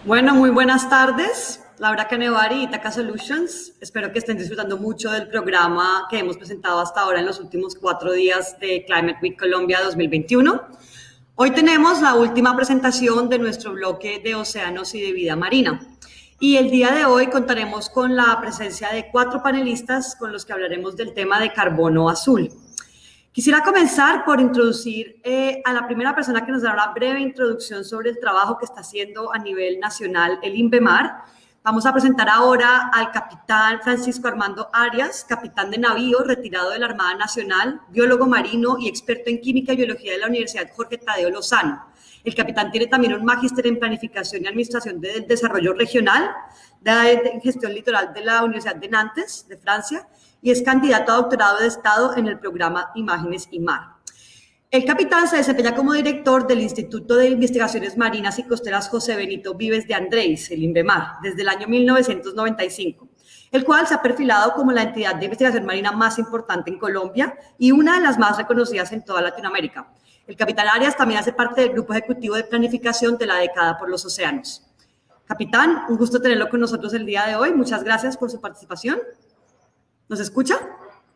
Bueno, muy buenas tardes. Laura Canevari, Itaca Solutions. Espero que estén disfrutando mucho del programa que hemos presentado hasta ahora en los últimos 4 días de Climate Week Colombia 2021. Hoy tenemos la última presentación de nuestro bloque de océanos y de vida marina. Y el día de hoy contaremos con la presencia de 4 panelistas con los que hablaremos del tema de carbono azul. Quisiera comenzar por introducir a la primera persona que nos dará una breve introducción sobre el trabajo que está haciendo a nivel nacional el INVEMAR. Vamos a presentar ahora al capitán Francisco Armando Arias, capitán de navío, retirado de la Armada Nacional, biólogo marino y experto en química y biología de la Universidad Jorge Tadeo Lozano. El capitán tiene también un magíster en planificación y administración del desarrollo regional, de gestión litoral de la Universidad de Nantes, de Francia, y es candidato a doctorado de Estado en el programa Imágenes y Mar. El capitán se desempeña como director del Instituto de Investigaciones Marinas y Costeras José Benito Vives de Andrés, el INVEMAR, desde el año 1995, el cual se ha perfilado como la entidad de investigación marina más importante en Colombia y una de las más reconocidas en toda Latinoamérica. El capitán Arias también hace parte del Grupo Ejecutivo de Planificación de la Década por los Océanos. Capitán, un gusto tenerlo con nosotros el día de hoy. Muchas gracias por su participación. ¿Nos escucha?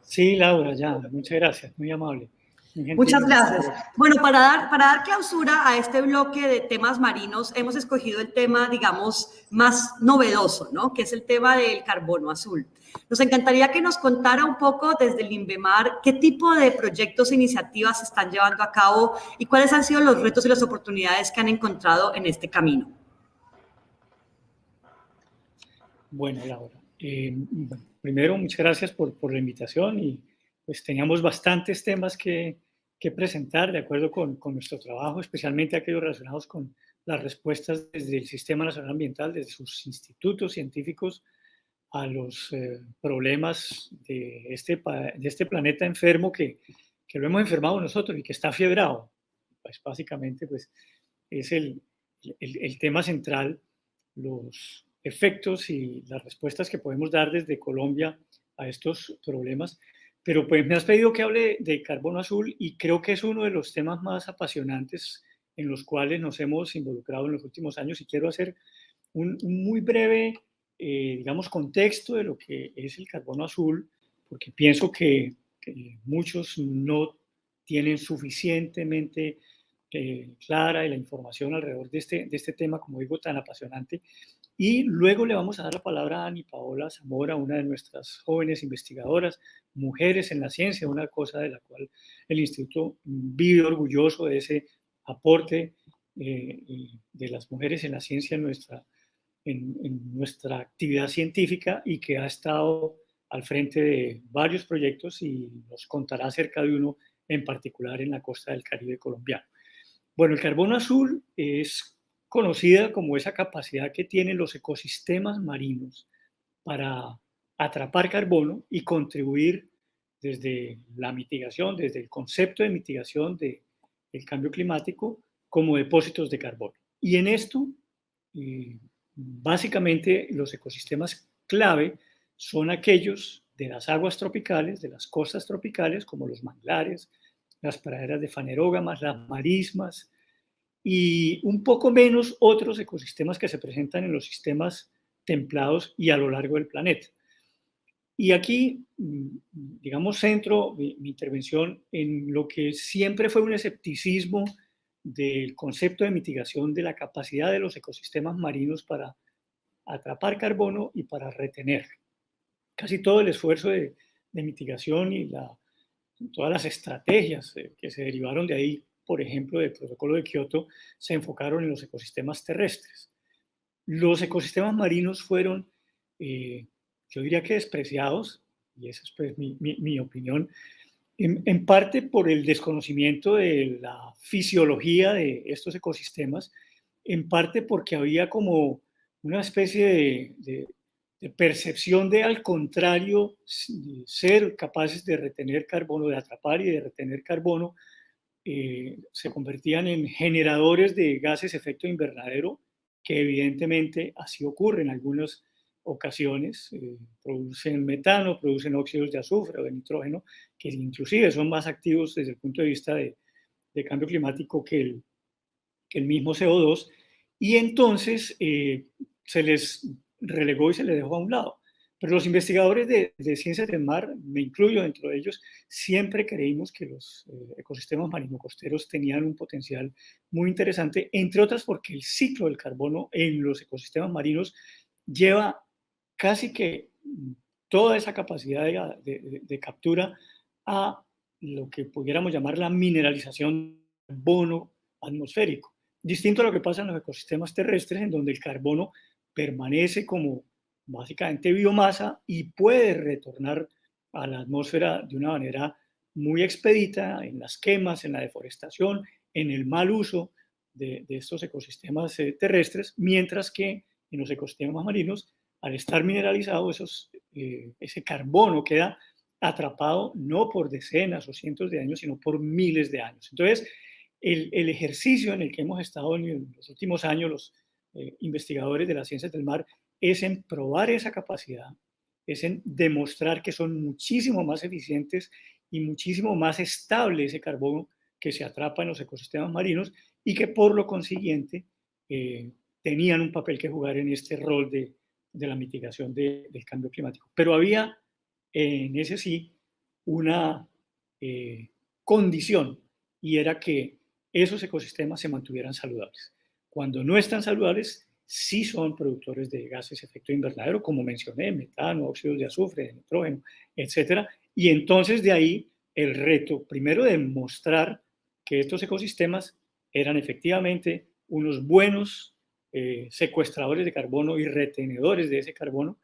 Sí, Laura, ya. Muchas gracias. Muy amable. Muchas gracias. Bueno, para dar clausura a este bloque de temas marinos, hemos escogido el tema, digamos, más novedoso, ¿no? Que es el tema del carbono azul. Nos encantaría que nos contara un poco desde el INVEMAR qué tipo de proyectos e iniciativas se están llevando a cabo y cuáles han sido los retos y las oportunidades que han encontrado en este camino. Bueno, Laura, primero muchas gracias por la invitación y pues teníamos bastantes temas que presentar de acuerdo con nuestro trabajo, especialmente aquellos relacionados con las respuestas desde el Sistema Nacional Ambiental, desde sus institutos científicos a los problemas de este planeta enfermo que lo hemos enfermado nosotros y que está fiebrado. Pues básicamente pues, es el tema central, los efectos y las respuestas que podemos dar desde Colombia a estos problemas. Pero pues me has pedido que hable de carbono azul y creo que es uno de los temas más apasionantes en los cuales nos hemos involucrado en los últimos años y quiero hacer un muy breve, digamos, contexto de lo que es el carbono azul, porque pienso que muchos no tienen suficientemente clara la información alrededor de este tema, como digo, tan apasionante. Y luego le vamos a dar la palabra a Ani Paola Zamora, una de nuestras jóvenes investigadoras, mujeres en la ciencia, una cosa de la cual el Instituto vive orgulloso de ese aporte de las mujeres en la ciencia en nuestra actividad científica y que ha estado al frente de varios proyectos y nos contará acerca de uno en particular en la costa del Caribe colombiano. Bueno, el carbono azul es conocida como esa capacidad que tienen los ecosistemas marinos para atrapar carbono y contribuir desde la mitigación, desde el concepto de mitigación del cambio climático como depósitos de carbono. Y en esto, básicamente, los ecosistemas clave son aquellos de las aguas tropicales, de las costas tropicales, como los manglares, las praderas de fanerógamas, las marismas, y un poco menos otros ecosistemas que se presentan en los sistemas templados y a lo largo del planeta. Y aquí, digamos, centro mi intervención en lo que siempre fue un escepticismo del concepto de mitigación de la capacidad de los ecosistemas marinos para atrapar carbono y para retener. Casi todo el esfuerzo de mitigación y todas las estrategias que se derivaron de ahí, por ejemplo, del protocolo de Kioto, se enfocaron en los ecosistemas terrestres. Los ecosistemas marinos fueron, yo diría que despreciados, y esa es pues mi opinión, en parte por el desconocimiento de la fisiología de estos ecosistemas, en parte porque había como una especie de percepción de, al contrario, ser capaces de retener carbono, de atrapar y de retener carbono, se convertían en generadores de gases efecto invernadero, que evidentemente así ocurre en algunas ocasiones, producen metano, producen óxidos de azufre o de nitrógeno, que inclusive son más activos desde el punto de vista de cambio climático que el mismo CO2, y entonces se les relegó y se les dejó a un lado. Pero los investigadores de ciencias del mar, me incluyo dentro de ellos, siempre creímos que los ecosistemas marino-costeros tenían un potencial muy interesante, entre otras porque el ciclo del carbono en los ecosistemas marinos lleva casi que toda esa capacidad de captura a lo que pudiéramos llamar la mineralización del carbono atmosférico. Distinto a lo que pasa en los ecosistemas terrestres, en donde el carbono permanece como básicamente biomasa y puede retornar a la atmósfera de una manera muy expedita en las quemas, en la deforestación, en el mal uso de estos ecosistemas terrestres, mientras que en los ecosistemas marinos, al estar mineralizado, ese carbono queda atrapado no por decenas o cientos de años, sino por miles de años. Entonces, el ejercicio en el que hemos estado en los últimos años, los investigadores de las ciencias del mar, es en probar esa capacidad, es en demostrar que son muchísimo más eficientes y muchísimo más estable ese carbono que se atrapa en los ecosistemas marinos y que por lo consiguiente tenían un papel que jugar en este rol de la mitigación del cambio climático. Pero había en ese sí una condición, y era que esos ecosistemas se mantuvieran saludables. Cuando no están saludables, sí son productores de gases de efecto invernadero, como mencioné, metano, óxidos de azufre, de nitrógeno, etcétera. Y entonces de ahí el reto, primero, de mostrar que estos ecosistemas eran efectivamente unos buenos secuestradores de carbono y retenedores de ese carbono,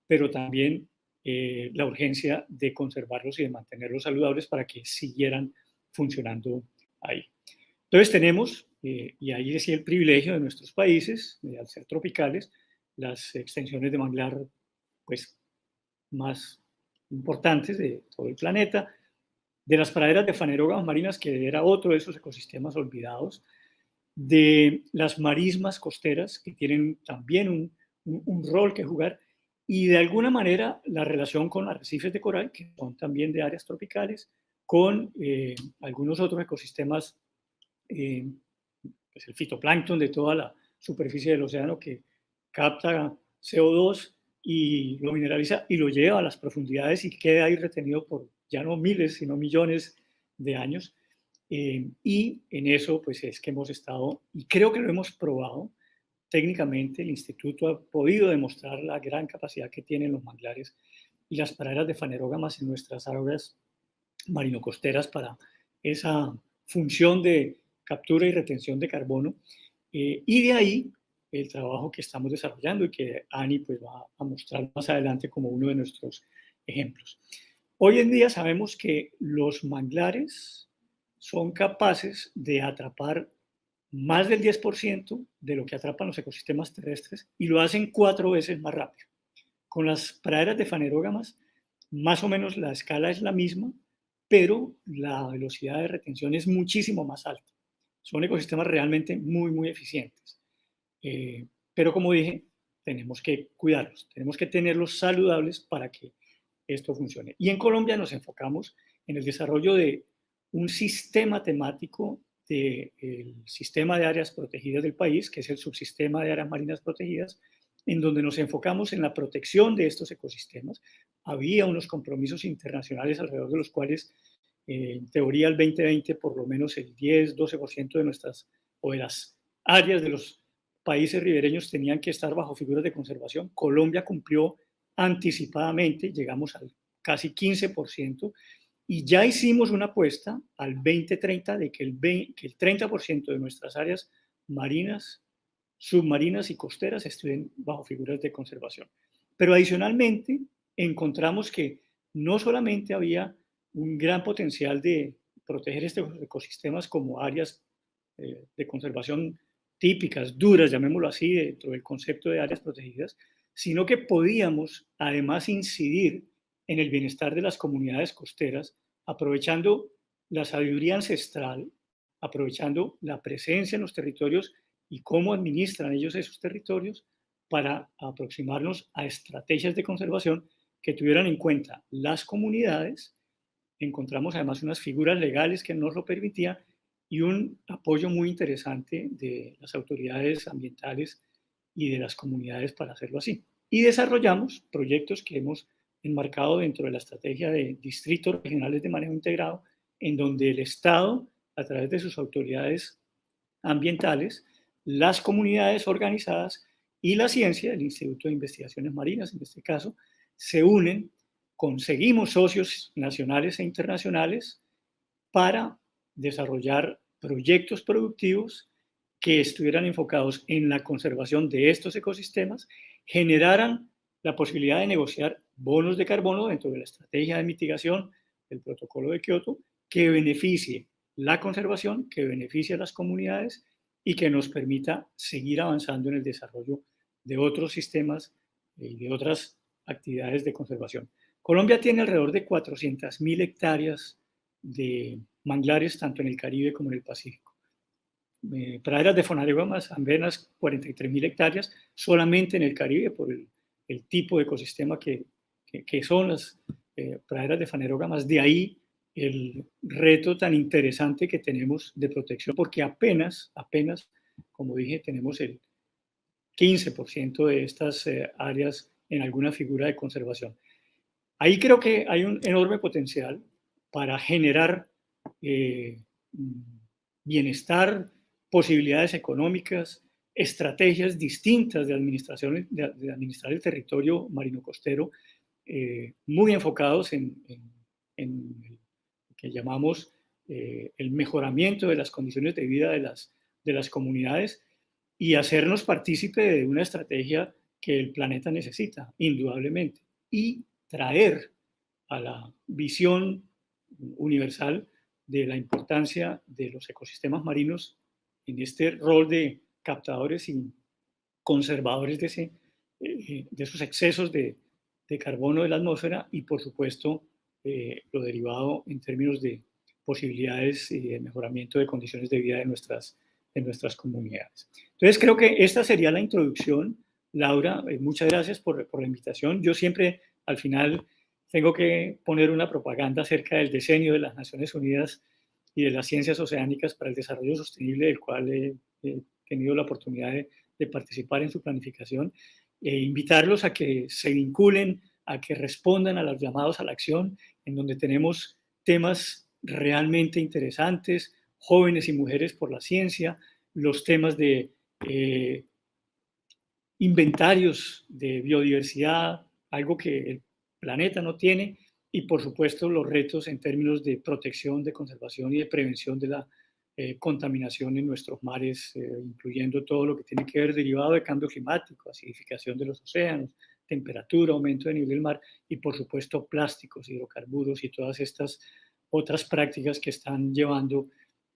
pero también la urgencia de conservarlos y de mantenerlos saludables para que siguieran funcionando ahí. Entonces tenemos, y ahí decía el privilegio de nuestros países, al ser tropicales, las extensiones de manglar pues, más importantes de todo el planeta, de las praderas de fanerógamas marinas, que era otro de esos ecosistemas olvidados, de las marismas costeras, que tienen también un rol que jugar, y de alguna manera la relación con arrecifes de coral, que son también de áreas tropicales, con algunos otros ecosistemas, pues el fitoplancton de toda la superficie del océano que capta CO2 y lo mineraliza y lo lleva a las profundidades y queda ahí retenido por ya no miles, sino millones de años. Y en eso pues es que hemos estado, y creo que lo hemos probado técnicamente. El instituto ha podido demostrar la gran capacidad que tienen los manglares y las praderas de fanerógamas en nuestras aguas marino-costeras para esa función de captura y retención de carbono. Y de ahí el trabajo que estamos desarrollando y que Ani pues, va a mostrar más adelante como uno de nuestros ejemplos. Hoy en día sabemos que los manglares son capaces de atrapar más del 10% de lo que atrapan los ecosistemas terrestres y lo hacen 4 veces más rápido. Con las praderas de fanerógamas, más o menos la escala es la misma, pero la velocidad de retención es muchísimo más alta. Son ecosistemas realmente muy, muy eficientes. Pero como dije, tenemos que cuidarlos, tenemos que tenerlos saludables para que esto funcione. Y en Colombia nos enfocamos en el desarrollo de un sistema temático del sistema de áreas protegidas del país, que es el subsistema de áreas marinas protegidas, en donde nos enfocamos en la protección de estos ecosistemas. Había unos compromisos internacionales alrededor de los cuales, en teoría, el 2020, por lo menos el 10-12% de nuestras, o de las áreas de los países ribereños tenían que estar bajo figuras de conservación. Colombia cumplió anticipadamente, llegamos al casi 15%, y ya hicimos una apuesta al 2030 de que el 30% de nuestras áreas marinas, submarinas y costeras estén bajo figuras de conservación. Pero adicionalmente encontramos que no solamente había un gran potencial de proteger estos ecosistemas como áreas de conservación típicas, duras, llamémoslo así, dentro del concepto de áreas protegidas, sino que podíamos además incidir en el bienestar de las comunidades costeras, aprovechando la sabiduría ancestral, aprovechando la presencia en los territorios y cómo administran ellos esos territorios para aproximarnos a estrategias de conservación que tuvieran en cuenta las comunidades. Encontramos además unas figuras legales que nos lo permitían y un apoyo muy interesante de las autoridades ambientales y de las comunidades para hacerlo así. Y desarrollamos proyectos que hemos enmarcado dentro de la estrategia de distritos regionales de manejo integrado, en donde el Estado, a través de sus autoridades ambientales, las comunidades organizadas y la ciencia, el Instituto de Investigaciones Marinas en este caso, se unen, conseguimos socios nacionales e internacionales para desarrollar proyectos productivos que estuvieran enfocados en la conservación de estos ecosistemas, generaran la posibilidad de negociar bonos de carbono dentro de la estrategia de mitigación del protocolo de Kioto, que beneficie la conservación, que beneficie a las comunidades y que nos permita seguir avanzando en el desarrollo de otros sistemas y de otras actividades de conservación. Colombia tiene alrededor de 400.000 hectáreas de manglares, tanto en el Caribe como en el Pacífico. Praderas de fanerógamas, apenas 43.000 hectáreas, solamente en el Caribe, por el tipo de ecosistema que son las praderas de fanerógamas. De ahí el reto tan interesante que tenemos de protección, porque apenas, como dije, tenemos el 15% de estas áreas en alguna figura de conservación. Ahí creo que hay un enorme potencial para generar bienestar, posibilidades económicas, estrategias distintas de administrar el territorio marino costero, muy enfocados en lo que llamamos el mejoramiento de las condiciones de vida de las comunidades y hacernos partícipe de una estrategia que el planeta necesita, indudablemente, y traer a la visión universal de la importancia de los ecosistemas marinos en este rol de captadores y conservadores de esos excesos de carbono de la atmósfera y, por supuesto, lo derivado en términos de posibilidades y de mejoramiento de condiciones de vida de nuestras comunidades. Entonces, creo que esta sería la introducción. Laura, muchas gracias por la invitación. Yo siempre, al final, tengo que poner una propaganda acerca del decenio de las Naciones Unidas y de las ciencias oceánicas para el desarrollo sostenible, del cual he tenido la oportunidad de participar en su planificación, e invitarlos a que se vinculen, a que respondan a los llamados a la acción, en donde tenemos temas realmente interesantes, jóvenes y mujeres por la ciencia, los temas de inventarios de biodiversidad, algo que el planeta no tiene, y por supuesto los retos en términos de protección, de conservación y de prevención de la contaminación en nuestros mares, incluyendo todo lo que tiene que ver derivado de cambio climático, acidificación de los océanos, temperatura, aumento de nivel del mar y por supuesto plásticos, hidrocarburos y todas estas otras prácticas que están llevando,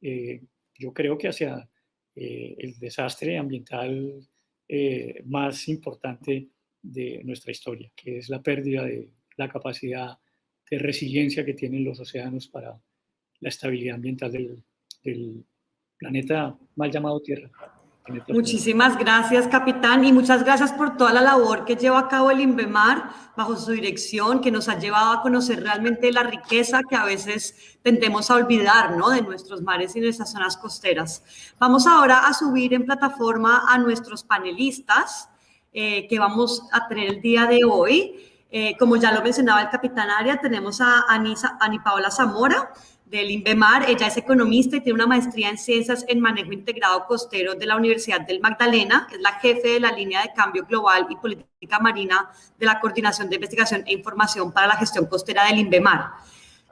yo creo que hacia el desastre ambiental más importante de nuestra historia, que es la pérdida de la capacidad de resiliencia que tienen los océanos para la estabilidad ambiental del planeta mal llamado Tierra. Muchísimas gracias, capitán, y muchas gracias por toda la labor que lleva a cabo el INVEMAR bajo su dirección, que nos ha llevado a conocer realmente la riqueza que a veces tendemos a olvidar, ¿no?, de nuestros mares y nuestras zonas costeras. Vamos ahora a subir en plataforma a nuestros panelistas que vamos a tener el día de hoy. Como ya lo mencionaba el capitán Aria, tenemos a Ani Paola Zamora, del INVEMAR. Ella es economista y tiene una maestría en Ciencias en Manejo Integrado Costero de la Universidad del Magdalena. Es la jefe de la línea de Cambio Global y Política Marina de la Coordinación de Investigación e Información para la Gestión Costera del INVEMAR.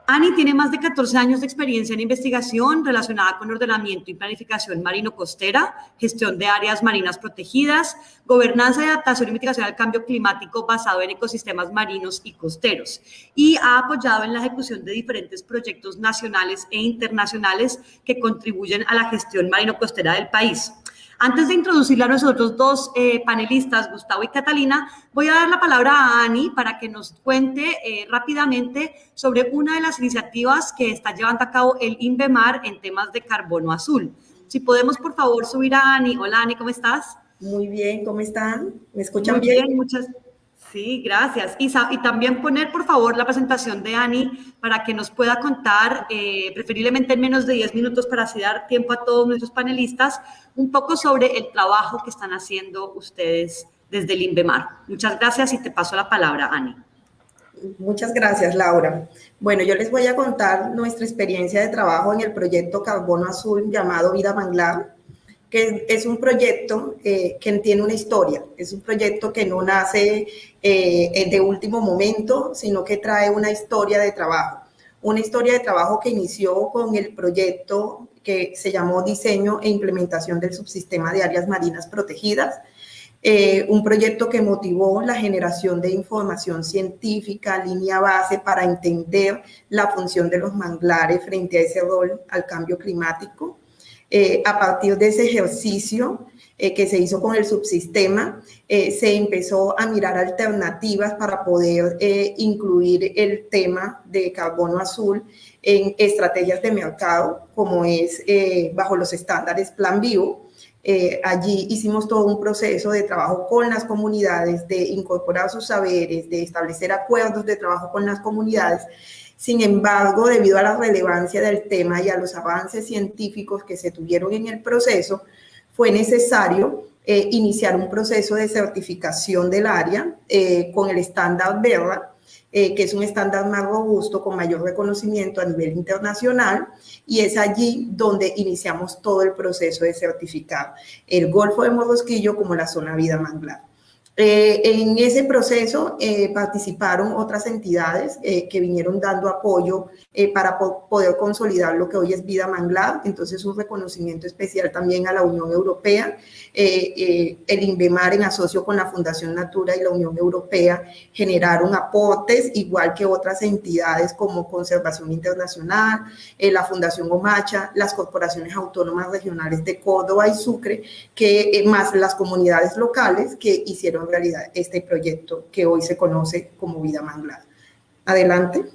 Ani tiene más de 14 años de experiencia en investigación relacionada con ordenamiento y planificación marino-costera, gestión de áreas marinas protegidas, gobernanza y adaptación y mitigación al cambio climático basado en ecosistemas marinos y costeros, y ha apoyado en la ejecución de diferentes proyectos nacionales e internacionales que contribuyen a la gestión marino-costera del país. Antes de introducirle a nosotros dos panelistas, Gustavo y Catalina, voy a dar la palabra a Ani para que nos cuente rápidamente sobre una de las iniciativas que está llevando a cabo el INVEMAR en temas de carbono azul. Si podemos, por favor, subir a Ani. Hola, Ani, ¿cómo estás? Muy bien, ¿cómo están? ¿Me escuchan Muy bien? Muchas. Sí, gracias. Y también poner, por favor, la presentación de Ani para que nos pueda contar, preferiblemente en menos de 10 minutos para así dar tiempo a todos nuestros panelistas, un poco sobre el trabajo que están haciendo ustedes desde el INVEMAR. Muchas gracias y te paso la palabra, Ani. Muchas gracias, Laura. Bueno, yo les voy a contar nuestra experiencia de trabajo en el proyecto Carbono Azul llamado Vida Manglar, que es un proyecto que tiene una historia, es un proyecto que no nace de último momento, sino que trae una historia de trabajo que inició con el proyecto que se llamó Diseño e Implementación del Subsistema de Áreas Marinas Protegidas, un proyecto que motivó la generación de información científica, línea base para entender la función de los manglares frente a ese rol al cambio climático. A partir de ese ejercicio que se hizo con el subsistema, se empezó a mirar alternativas para poder incluir el tema de carbono azul en estrategias de mercado, como es bajo los estándares Plan Vivo. Allí hicimos todo un proceso de trabajo con las comunidades, de incorporar sus saberes, de establecer acuerdos de trabajo con las comunidades. Sin embargo, debido a la relevancia del tema y a los avances científicos que se tuvieron en el proceso, fue necesario iniciar un proceso de certificación del área con el estándar Verra, que es un estándar más robusto con mayor reconocimiento a nivel internacional, y es allí donde iniciamos todo el proceso de certificar el Golfo de Morrosquillo como la zona vida manglar. En ese proceso participaron otras entidades que vinieron dando apoyo para poder consolidar lo que hoy es Vida Manglar. Entonces, un reconocimiento especial también a la Unión Europea. El INVEMAR, en asocio con la Fundación Natura y la Unión Europea, generaron aportes, igual que otras entidades como Conservación Internacional, la Fundación Omacha, las corporaciones autónomas regionales de Córdoba y Sucre, más las comunidades locales que hicieron realidad este proyecto que hoy se conoce como Vida Manglar. Adelante.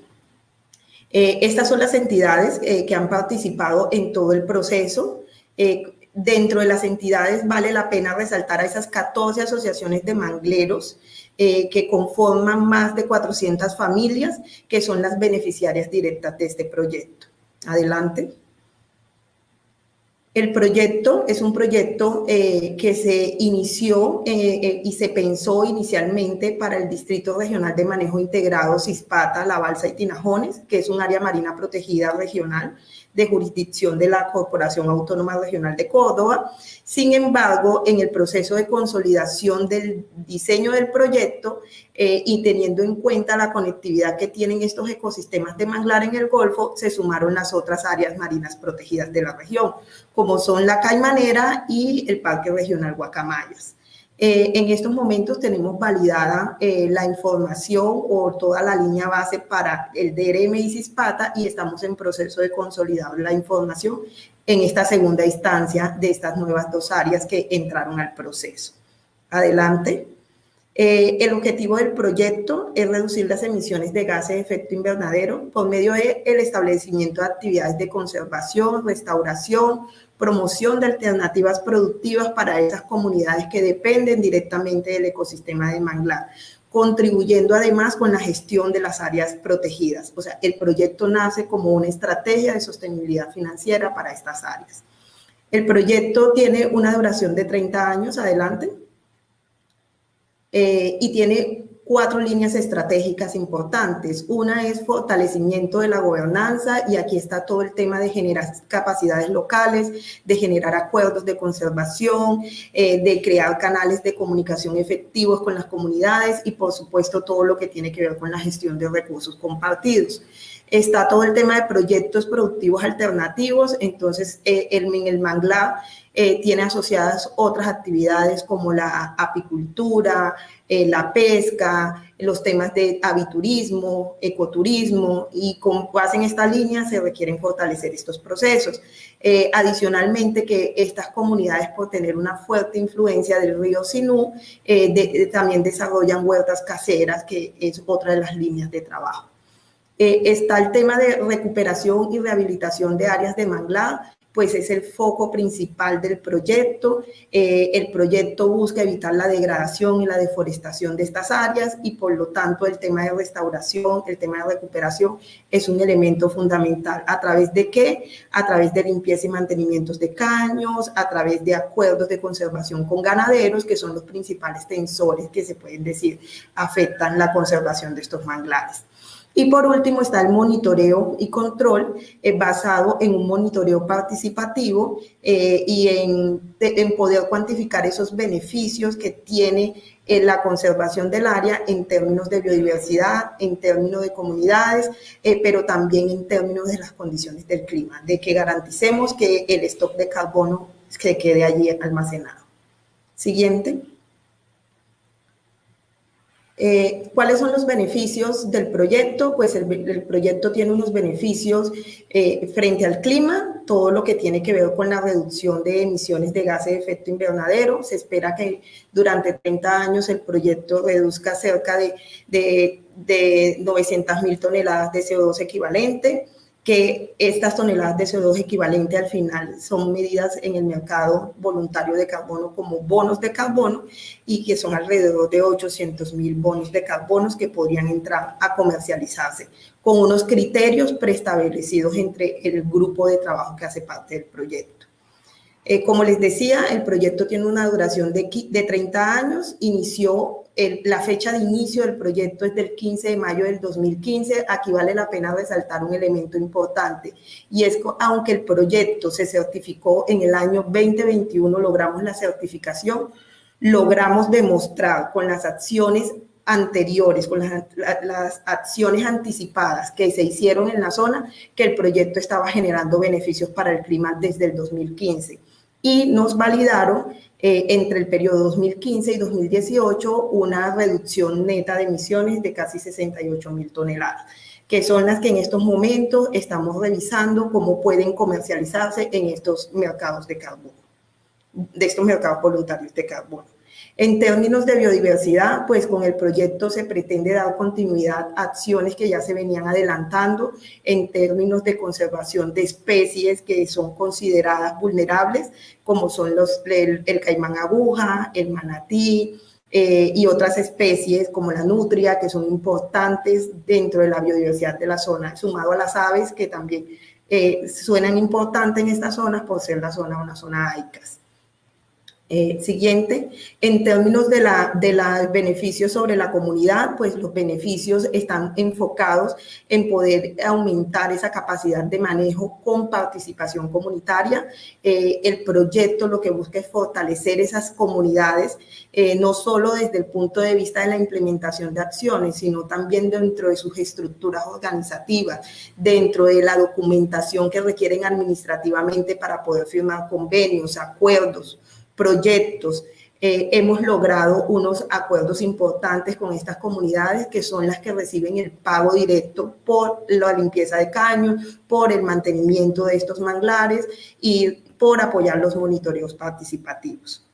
Estas son las entidades que han participado en todo el proceso. Dentro de las entidades vale la pena resaltar a esas 14 asociaciones de mangleros que conforman más de 400 familias que son las beneficiarias directas de este proyecto. Adelante. El proyecto es un proyecto que se inició y se pensó inicialmente para el Distrito Regional de Manejo Integrado Cispata, La Balsa y Tinajones, que es un área marina protegida regional de jurisdicción de la Corporación Autónoma Regional de Córdoba. Sin embargo, en el proceso de consolidación del diseño del proyecto y teniendo en cuenta la conectividad que tienen estos ecosistemas de manglar en el Golfo, se sumaron las otras áreas marinas protegidas de la región, como son la Caimanera y el Parque Regional Guacamayas. En estos momentos tenemos validada la información o toda la línea base para el DRM y Cispata y estamos en proceso de consolidar la información en esta segunda instancia de estas nuevas dos áreas que entraron al proceso. Adelante. El objetivo del proyecto es reducir las emisiones de gases de efecto invernadero por medio del establecimiento de actividades de conservación, restauración, promoción de alternativas productivas para esas comunidades que dependen directamente del ecosistema de manglar, contribuyendo además con la gestión de las áreas protegidas. O sea, el proyecto nace como una estrategia de sostenibilidad financiera para estas áreas. El proyecto tiene una duración de 30 años, adelante, y tiene 4 líneas estratégicas importantes. Una es fortalecimiento de la gobernanza, y aquí está todo el tema de generar capacidades locales, de generar acuerdos de conservación, de crear canales de comunicación efectivos con las comunidades y, por supuesto, todo lo que tiene que ver con la gestión de recursos compartidos. Está todo el tema de proyectos productivos alternativos. Entonces, en el manglar tiene asociadas otras actividades como la apicultura, la pesca, los temas de aviturismo, ecoturismo, y con base en esta línea se requieren fortalecer estos procesos. Adicionalmente, que estas comunidades, por tener una fuerte influencia del río Sinú, también desarrollan huertas caseras, que es otra de las líneas de trabajo. Está el tema de recuperación y rehabilitación de áreas de manglar, pues es el foco principal del proyecto. El proyecto busca evitar la degradación y la deforestación de estas áreas y por lo tanto el tema de restauración, el tema de recuperación es un elemento fundamental. ¿A través de qué? A través de limpieza y mantenimientos de caños, a través de acuerdos de conservación con ganaderos, que son los principales tensores que se pueden decir afectan la conservación de estos manglares. Y por último está el monitoreo y control basado en un monitoreo participativo y en poder cuantificar esos beneficios que tiene la conservación del área en términos de biodiversidad, en términos de comunidades, pero también en términos de las condiciones del clima, de que garanticemos que el stock de carbono se quede allí almacenado. Siguiente. ¿Cuáles son los beneficios del proyecto? Pues el proyecto tiene unos beneficios frente al clima, todo lo que tiene que ver con la reducción de emisiones de gases de efecto invernadero. Se espera que durante 30 años el proyecto reduzca cerca de 900.000 toneladas de CO2 equivalente, que estas toneladas de CO2 equivalente al final son medidas en el mercado voluntario de carbono como bonos de carbono y que son alrededor de 800.000 bonos de carbono que podrían entrar a comercializarse con unos criterios preestablecidos entre el grupo de trabajo que hace parte del proyecto. Como les decía, el proyecto tiene una duración de 30 años, la fecha de inicio del proyecto es del 15 de mayo del 2015. Aquí vale la pena resaltar un elemento importante y es que aunque el proyecto se certificó en el año 2021, logramos la certificación, logramos demostrar con las acciones anteriores, con las acciones anticipadas que se hicieron en la zona, que el proyecto estaba generando beneficios para el clima desde el 2015. Y nos validaron entre el periodo 2015 y 2018 una reducción neta de emisiones de casi 68.000 toneladas, que son las que en estos momentos estamos revisando cómo pueden comercializarse en estos mercados de carbono, de estos mercados voluntarios de carbono. En términos de biodiversidad, pues con el proyecto se pretende dar continuidad a acciones que ya se venían adelantando en términos de conservación de especies que son consideradas vulnerables, como son el caimán aguja, el manatí y otras especies como la nutria, que son importantes dentro de la biodiversidad de la zona, sumado a las aves que también suenan importantes en estas zonas por ser una zona AICAS. Siguiente, en términos de los beneficios sobre la comunidad, pues los beneficios están enfocados en poder aumentar esa capacidad de manejo con participación comunitaria. El proyecto lo que busca es fortalecer esas comunidades, no solo desde el punto de vista de la implementación de acciones, sino también dentro de sus estructuras organizativas, dentro de la documentación que requieren administrativamente para poder firmar convenios, acuerdos, proyectos. Hemos logrado unos acuerdos importantes con estas comunidades que son las que reciben el pago directo por la limpieza de caños, por el mantenimiento de estos manglares y por apoyar los monitoreos participativos.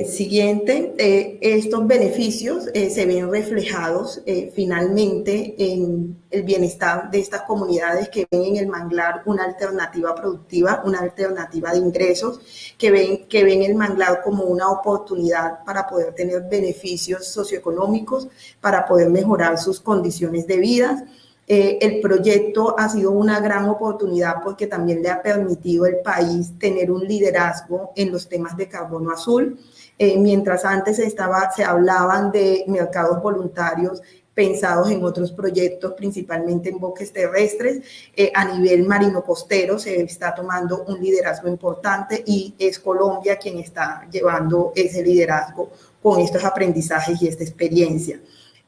Siguiente, estos beneficios se ven reflejados finalmente en el bienestar de estas comunidades que ven en el manglar una alternativa productiva, una alternativa de ingresos, que ven el manglar como una oportunidad para poder tener beneficios socioeconómicos, para poder mejorar sus condiciones de vida. El proyecto ha sido una gran oportunidad porque también le ha permitido al país tener un liderazgo en los temas de carbono azul. Mientras antes se hablaban de mercados voluntarios pensados en otros proyectos, principalmente en bosques terrestres, a nivel marino costero se está tomando un liderazgo importante y es Colombia quien está llevando ese liderazgo con estos aprendizajes y esta experiencia.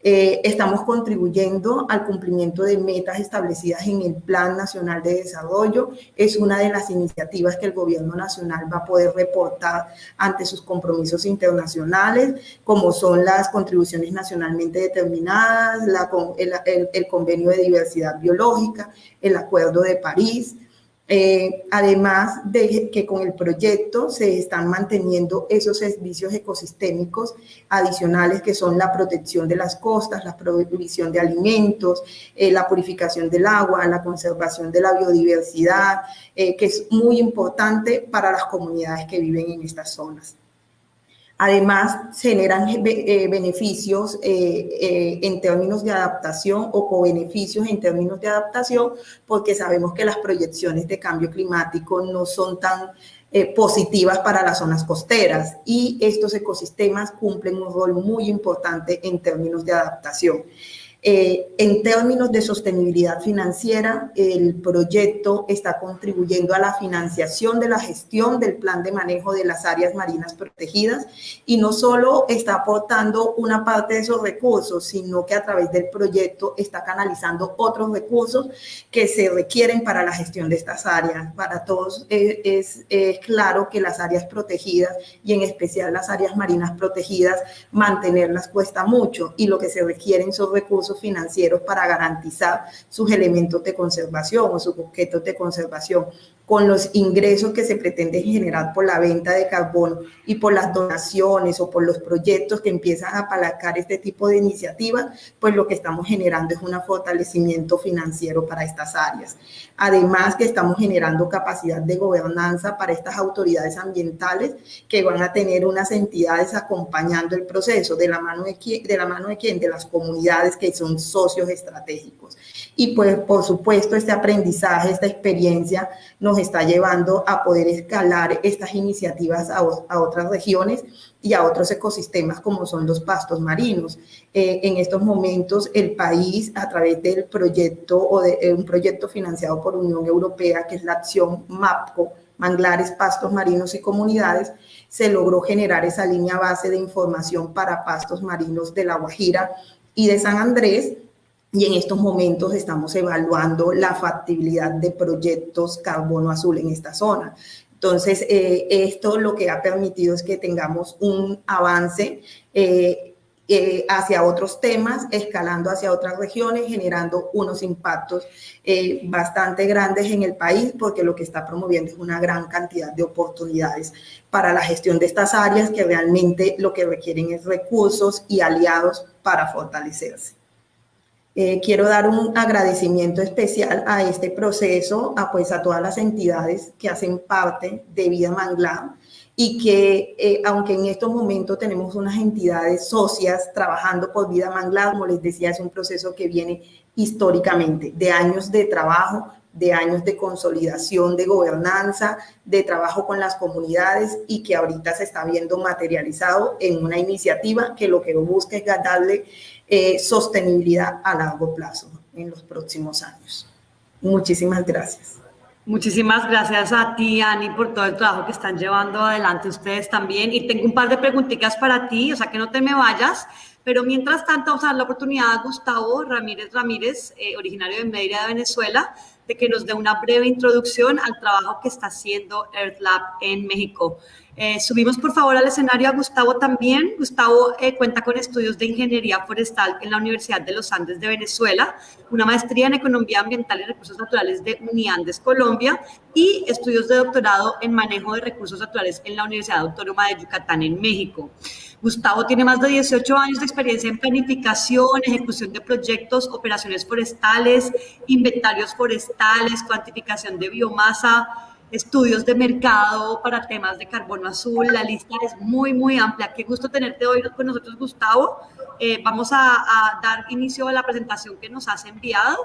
Estamos contribuyendo al cumplimiento de metas establecidas en el Plan Nacional de Desarrollo. Es una de las iniciativas que el gobierno nacional va a poder reportar ante sus compromisos internacionales, como son las contribuciones nacionalmente determinadas, el convenio de diversidad biológica, el Acuerdo de París. Además de que con el proyecto se están manteniendo esos servicios ecosistémicos adicionales que son la protección de las costas, la provisión de alimentos, la purificación del agua, la conservación de la biodiversidad, que es muy importante para las comunidades que viven en estas zonas. Además, generan beneficios en términos de adaptación o cobeneficios en términos de adaptación, porque sabemos que las proyecciones de cambio climático no son tan positivas para las zonas costeras y estos ecosistemas cumplen un rol muy importante en términos de adaptación. En términos de sostenibilidad financiera, el proyecto está contribuyendo a la financiación de la gestión del plan de manejo de las áreas marinas protegidas y no solo está aportando una parte de esos recursos, sino que a través del proyecto está canalizando otros recursos que se requieren para la gestión de estas áreas. Para todos es claro que las áreas protegidas y en especial las áreas marinas protegidas, mantenerlas cuesta mucho y lo que se requieren son recursos financieros para garantizar sus elementos de conservación o sus objetos de conservación. Con los ingresos que se pretenden generar por la venta de carbono y por las donaciones o por los proyectos que empiezan a apalancar este tipo de iniciativas, pues lo que estamos generando es un fortalecimiento financiero para estas áreas. Además que estamos generando capacidad de gobernanza para estas autoridades ambientales que van a tener unas entidades acompañando el proceso de la mano de quién, de las comunidades que son socios estratégicos. Y pues por supuesto este aprendizaje, esta experiencia nos está llevando a poder escalar estas iniciativas a otras regiones y a otros ecosistemas como son los pastos marinos. En estos momentos el país a través del proyecto o de un proyecto financiado por Unión Europea que es la acción MAPCO, Manglares, Pastos Marinos y Comunidades, se logró generar esa línea base de información para pastos marinos de La Guajira y de San Andrés. Y en estos momentos estamos evaluando la factibilidad de proyectos carbono azul en esta zona. Entonces, esto lo que ha permitido es que tengamos un avance hacia otros temas, escalando hacia otras regiones, generando unos impactos bastante grandes en el país, porque lo que está promoviendo es una gran cantidad de oportunidades para la gestión de estas áreas que realmente lo que requieren es recursos y aliados para fortalecerse. Quiero dar un agradecimiento especial a este proceso, a todas las entidades que hacen parte de Vida Manglar y que, aunque en estos momentos tenemos unas entidades socias trabajando por Vida Manglar, como les decía, es un proceso que viene históricamente, de años de trabajo, de años de consolidación, de gobernanza, de trabajo con las comunidades y que ahorita se está viendo materializado en una iniciativa que lo que busca es darle sostenibilidad a largo plazo en los próximos años. Muchísimas gracias. Muchísimas gracias a ti, Ani, por todo el trabajo que están llevando adelante ustedes también. Y tengo un par de preguntitas para ti, o sea que no te me vayas. Pero mientras tanto, vamos a dar la oportunidad a Gustavo Ramírez, originario de Mérida, de Venezuela, de que nos dé una breve introducción al trabajo que está haciendo EarthLab en México. Subimos, por favor, al escenario a Gustavo también. Gustavo cuenta con estudios de ingeniería forestal en la Universidad de los Andes de Venezuela, una maestría en economía ambiental y recursos naturales de Uniandes, Colombia, y estudios de doctorado en manejo de recursos naturales en la Universidad Autónoma de Yucatán, en México. Gustavo tiene más de 18 años de experiencia en planificación, ejecución de proyectos, operaciones forestales, inventarios forestales, cuantificación de biomasa, estudios de mercado para temas de carbono azul. La lista es muy, muy amplia. Qué gusto tenerte hoy con nosotros, Gustavo. Vamos a dar inicio a la presentación que nos has enviado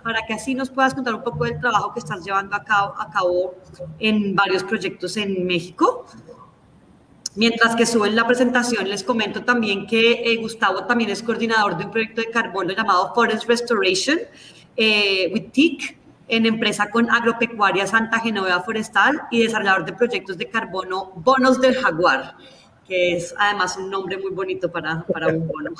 para que así nos puedas contar un poco del trabajo que estás llevando a cabo en varios proyectos en México. Mientras que suben la presentación, les comento también que Gustavo también es coordinador de un proyecto de carbono llamado Forest Restoration with TIC, en empresa con Agropecuaria Santa Genoveva Forestal y desarrollador de proyectos de carbono Bonos del Jaguar, que es además un nombre muy bonito para un bono.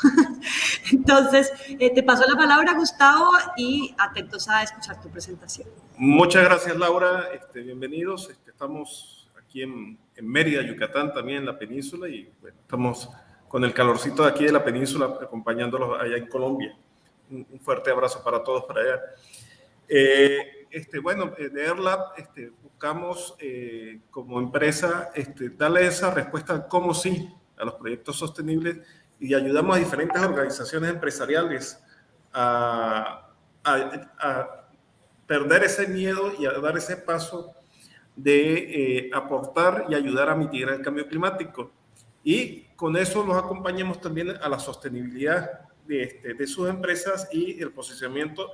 Entonces, te paso la palabra, Gustavo, y atentos a escuchar tu presentación. Muchas gracias, Laura. Bienvenidos. Estamos aquí en Mérida, Yucatán, también en la península, y bueno, estamos con el calorcito de aquí de la península acompañándolos allá en Colombia. Un fuerte abrazo para todos para allá. bueno, de AirLab buscamos como empresa darle esa respuesta como sí a los proyectos sostenibles y ayudamos a diferentes organizaciones empresariales a perder ese miedo y a dar ese paso de aportar y ayudar a mitigar el cambio climático. Y con eso los acompañamos también a la sostenibilidad de sus empresas y el posicionamiento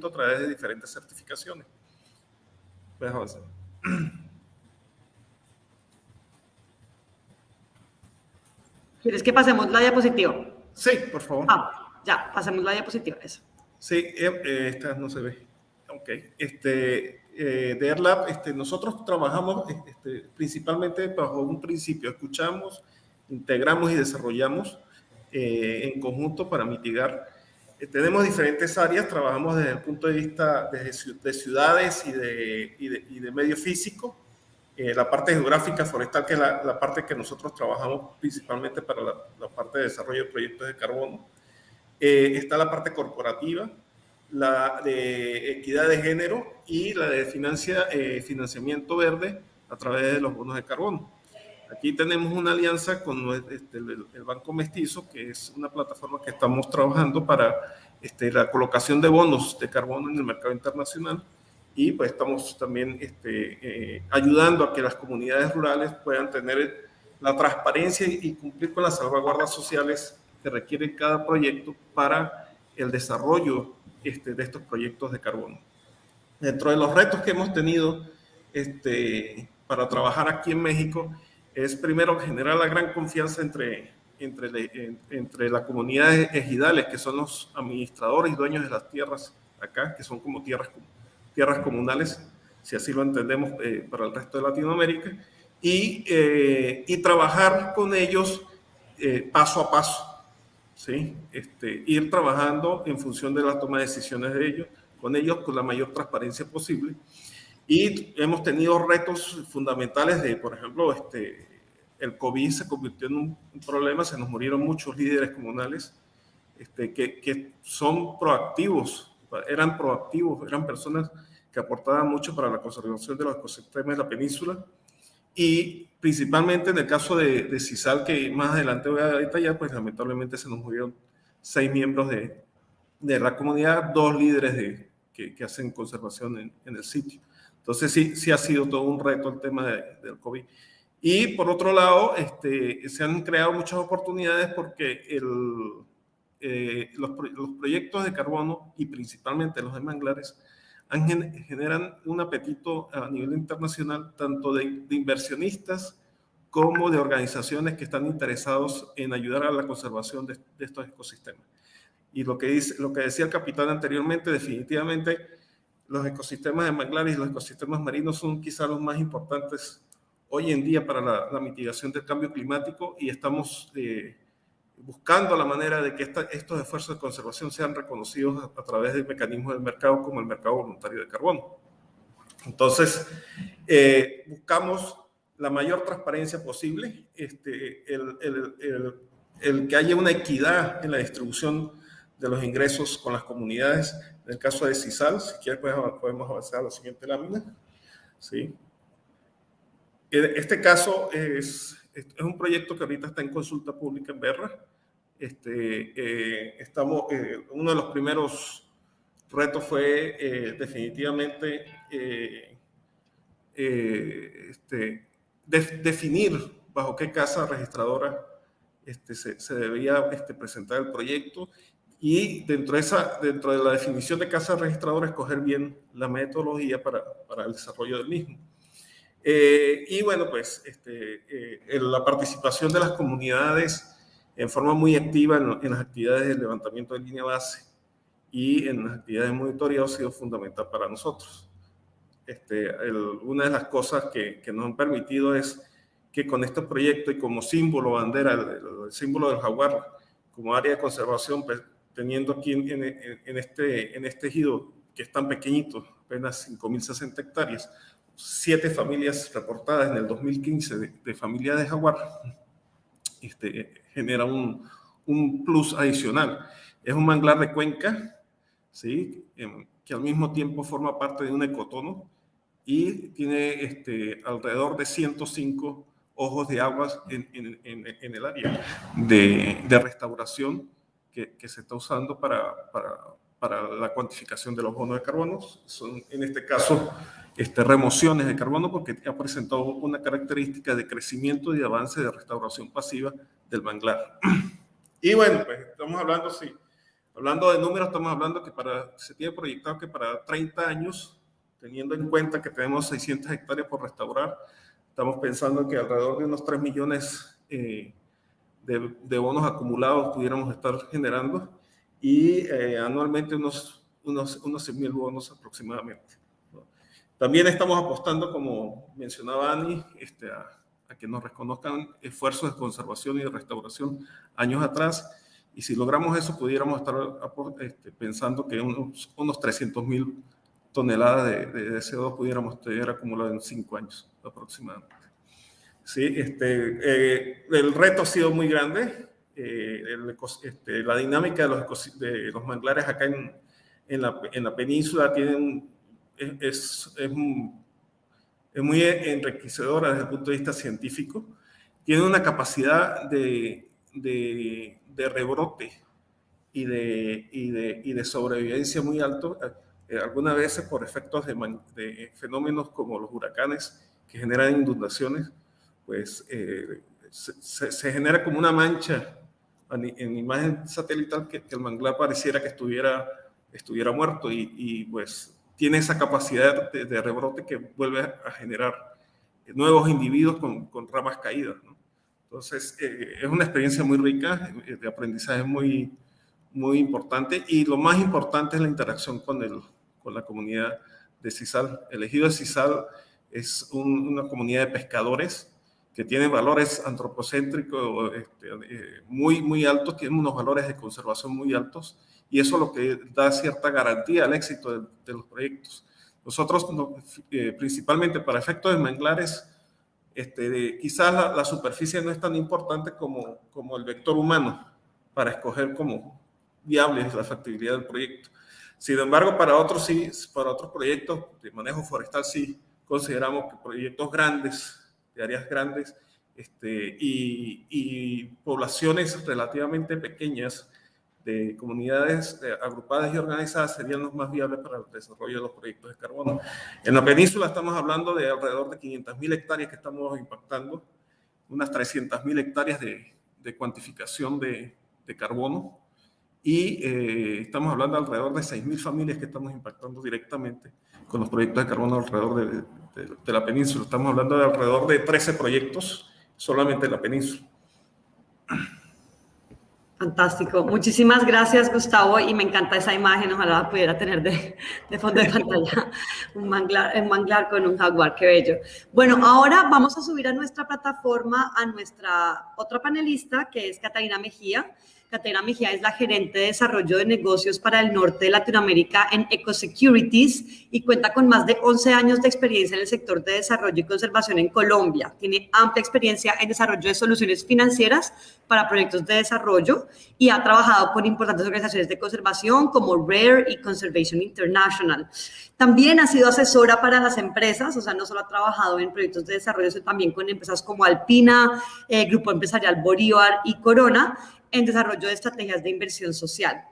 a través de diferentes certificaciones. Puedes avanzar. ¿Quieres que pasemos la diapositiva? Sí, por favor. Ya, pasemos la diapositiva, eso. Sí, esta no se ve. Ok. De AirLab, nosotros trabajamos principalmente bajo un principio. Escuchamos, integramos y desarrollamos en conjunto para mitigar. Tenemos diferentes áreas, trabajamos desde el punto de vista de ciudades y de medio físico. La parte geográfica forestal, que es la parte que nosotros trabajamos principalmente para la parte de desarrollo de proyectos de carbono. Está la parte corporativa, la de equidad de género y la de financiamiento verde a través de los bonos de carbono. Aquí tenemos una alianza con el Banco Mestizo, que es una plataforma que estamos trabajando para la colocación de bonos de carbono en el mercado internacional, y pues estamos también ayudando a que las comunidades rurales puedan tener la transparencia y cumplir con las salvaguardas sociales que requiere cada proyecto para el desarrollo de estos proyectos de carbono. Dentro de los retos que hemos tenido para trabajar aquí en México es primero generar la gran confianza entre la comunidad de ejidales, que son los administradores y dueños de las tierras acá, que son como tierras comunales, si así lo entendemos para el resto de Latinoamérica, y trabajar con ellos paso a paso. ¿Sí? Ir trabajando en función de la toma de decisiones de ellos, con la mayor transparencia posible. Y hemos tenido retos fundamentales por ejemplo, el COVID se convirtió en un problema, se nos murieron muchos líderes comunales que son proactivos, eran personas que aportaban mucho para la conservación de los ecosistemas de la península. Y principalmente en el caso de CISAL, que más adelante voy a detallar, pues lamentablemente se nos murieron 6 miembros de la comunidad, 2 líderes que hacen conservación en el sitio. Entonces sí ha sido todo un reto el tema del COVID. Y por otro lado, se han creado muchas oportunidades porque los proyectos de carbono y principalmente los de manglares generan un apetito a nivel internacional, tanto de inversionistas como de organizaciones que están interesados en ayudar a la conservación de estos ecosistemas. Y lo que decía el capitán anteriormente, definitivamente los ecosistemas de manglares y los ecosistemas marinos son quizás los más importantes hoy en día para la mitigación del cambio climático, y estamos buscando la manera de que estos esfuerzos de conservación sean reconocidos a través de mecanismos del mercado, como el mercado voluntario de carbono. Entonces, buscamos la mayor transparencia posible, el que haya una equidad en la distribución de los ingresos con las comunidades. En el caso de CISAL, si quieres podemos avanzar a la siguiente lámina. ¿Sí? Este caso es un proyecto que ahorita está en consulta pública en Berra. Uno de los primeros retos fue definitivamente definir bajo qué casa registradora se debía presentar el proyecto, y dentro de la definición de casa registradora escoger bien la metodología para el desarrollo del mismo. Y bueno, pues la participación de las comunidades en forma muy activa en las actividades de levantamiento de línea base y en las actividades de monitoreo ha sido fundamental para nosotros. Una de las cosas que nos han permitido es que con este proyecto y como símbolo, bandera, el símbolo del jaguar, como área de conservación, pues, teniendo aquí en este ejido que es tan pequeñito, apenas 5.060 hectáreas, 7 familias reportadas en el 2015 de familia de jaguar, genera un plus adicional. Es un manglar de cuenca, ¿sí? que al mismo tiempo forma parte de un ecotono y tiene alrededor de 105 ojos de aguas en el área de restauración que se está usando para la cuantificación de los bonos de carbono. Son, en este caso, remociones de carbono, porque ha presentado una característica de crecimiento y de avance de restauración pasiva del manglar. Y bueno, pues estamos hablando, sí, hablando de números, estamos hablando que se tiene proyectado que para 30 años, teniendo en cuenta que tenemos 600 hectáreas por restaurar, estamos pensando que alrededor de unos 3 millones de bonos acumulados pudiéramos estar generando y anualmente unos 100.000 bonos aproximadamente. También estamos apostando, como mencionaba Ani, a que nos reconozcan esfuerzos de conservación y de restauración años atrás, y si logramos eso pudiéramos estar pensando que unos 300.000 toneladas de CO2 pudiéramos tener acumulado en 5 años aproximadamente. Sí, el reto ha sido muy grande. La dinámica de los manglares acá en la península es muy enriquecedora desde el punto de vista científico. Tiene una capacidad de rebrote y de sobrevivencia muy alto, algunas veces por efectos de fenómenos como los huracanes que generan inundaciones, pues se genera como una mancha en imagen satelital que el manglar pareciera que estuviera muerto y pues tiene esa capacidad de rebrote que vuelve a generar nuevos individuos con ramas caídas, ¿no? Entonces, es una experiencia muy rica, de aprendizaje muy, muy importante, y lo más importante es la interacción con la comunidad de Sisal. El ejido de Sisal es una comunidad de pescadores que tiene valores antropocéntricos muy, muy altos, tiene unos valores de conservación muy altos, y eso es lo que da cierta garantía al éxito de los proyectos. Nosotros, principalmente para efectos de manglares, quizás la superficie no es tan importante como el vector humano para escoger como viable la factibilidad del proyecto. Sin embargo, para otros proyectos de manejo forestal sí consideramos que proyectos grandes, de áreas grandes, y poblaciones relativamente pequeñas de comunidades agrupadas y organizadas serían los más viables para el desarrollo de los proyectos de carbono. En la península estamos hablando de alrededor de 500.000 hectáreas que estamos impactando, unas 300.000 hectáreas de cuantificación de carbono, y estamos hablando de alrededor de 6.000 familias que estamos impactando directamente con los proyectos de carbono alrededor de la península. Estamos hablando de alrededor de 13 proyectos solamente en la península. Fantástico. Muchísimas gracias, Gustavo, y me encanta esa imagen. Ojalá la pudiera tener de fondo de pantalla. Un manglar con un jaguar, qué bello. Bueno, ahora vamos a subir a nuestra plataforma a nuestra otra panelista, que es Catalina Mejía. Catalina Mejía es la gerente de desarrollo de negocios para el norte de Latinoamérica en Ecosecurities y cuenta con más de 11 años de experiencia en el sector de desarrollo y conservación en Colombia. Tiene amplia experiencia en desarrollo de soluciones financieras para proyectos de desarrollo y ha trabajado con importantes organizaciones de conservación como RARE y Conservation International. También ha sido asesora para las empresas, o sea, no solo ha trabajado en proyectos de desarrollo, sino también con empresas como Alpina, Grupo Empresarial Bolívar y Corona, en desarrollo de estrategias de inversión social.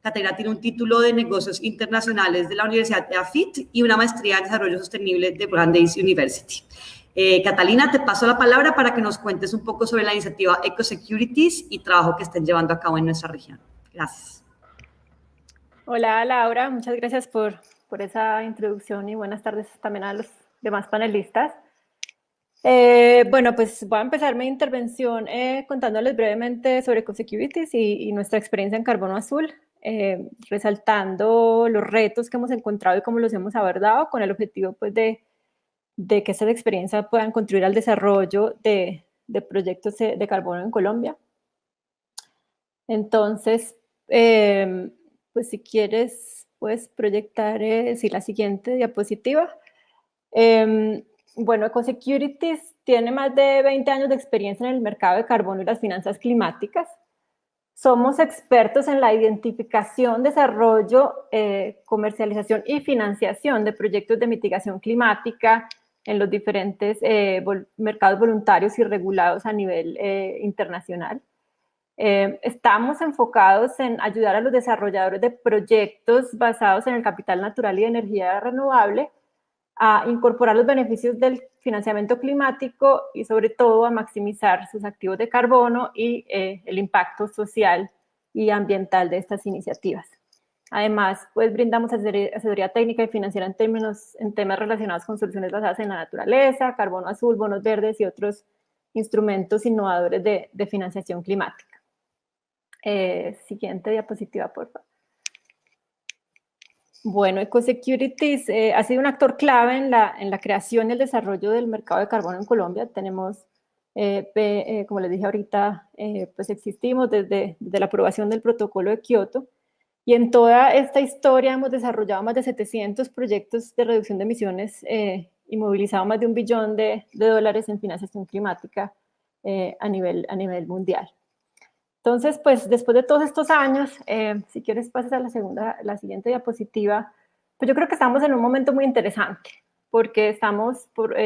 Catalina tiene un título de negocios internacionales de la Universidad de AFIT y una maestría en desarrollo sostenible de Brandeis University. Catalina, te paso la palabra para que nos cuentes un poco sobre la iniciativa Ecosecurities y trabajo que estén llevando a cabo en nuestra región. Gracias. Hola, Laura. Muchas gracias por esa introducción y buenas tardes también a los demás panelistas. Bueno, pues voy a empezar mi intervención contándoles brevemente sobre Ecosecurities y nuestra experiencia en Carbono Azul, resaltando los retos que hemos encontrado y cómo los hemos abordado con el objetivo pues, de que estas experiencias puedan contribuir al desarrollo de proyectos de carbono en Colombia. Entonces, pues si quieres, puedes proyectar la siguiente diapositiva. Bueno, Ecosecurities tiene más de 20 años de experiencia en el mercado de carbono y las finanzas climáticas. Somos expertos en la identificación, desarrollo, comercialización y financiación de proyectos de mitigación climática en los diferentes mercados voluntarios y regulados a nivel internacional. Estamos enfocados en ayudar a los desarrolladores de proyectos basados en el capital natural y energía renovable a incorporar los beneficios del financiamiento climático y sobre todo a maximizar sus activos de carbono y el impacto social y ambiental de estas iniciativas. Además, pues brindamos asesoría técnica y financiera en temas relacionados con soluciones basadas en la naturaleza, carbono azul, bonos verdes y otros instrumentos innovadores de financiación climática. Siguiente diapositiva, por favor. Bueno, Ecosecurities ha sido un actor clave en la creación y el desarrollo del mercado de carbono en Colombia. Tenemos, como les dije ahorita, pues existimos desde la aprobación del protocolo de Kioto, y en toda esta historia hemos desarrollado más de 700 proyectos de reducción de emisiones y movilizado más de $1 billón de dólares en financiación climática a nivel mundial. Entonces, pues después de todos estos años, si quieres pasas a la siguiente diapositiva, pues yo creo que estamos en un momento muy interesante, porque estamos por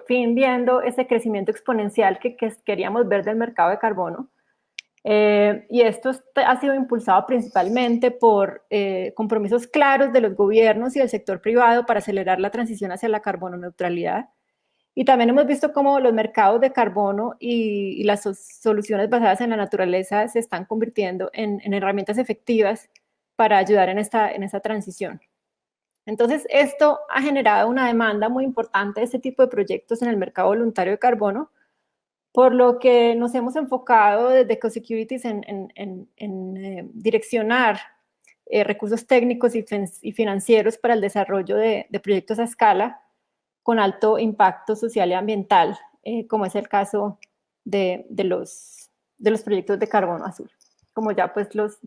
fin viendo ese crecimiento exponencial que queríamos ver del mercado de carbono. Y esto ha sido impulsado principalmente por compromisos claros de los gobiernos y del sector privado para acelerar la transición hacia la carbono neutralidad. Y también hemos visto cómo los mercados de carbono y las soluciones basadas en la naturaleza se están convirtiendo en herramientas efectivas para ayudar en esta transición. Entonces, esto ha generado una demanda muy importante de este tipo de proyectos en el mercado voluntario de carbono, por lo que nos hemos enfocado desde Ecosecurities en direccionar recursos técnicos y financieros para el desarrollo de proyectos a escala con alto impacto social y ambiental, como es el caso de los proyectos de carbono azul. Como ya pues los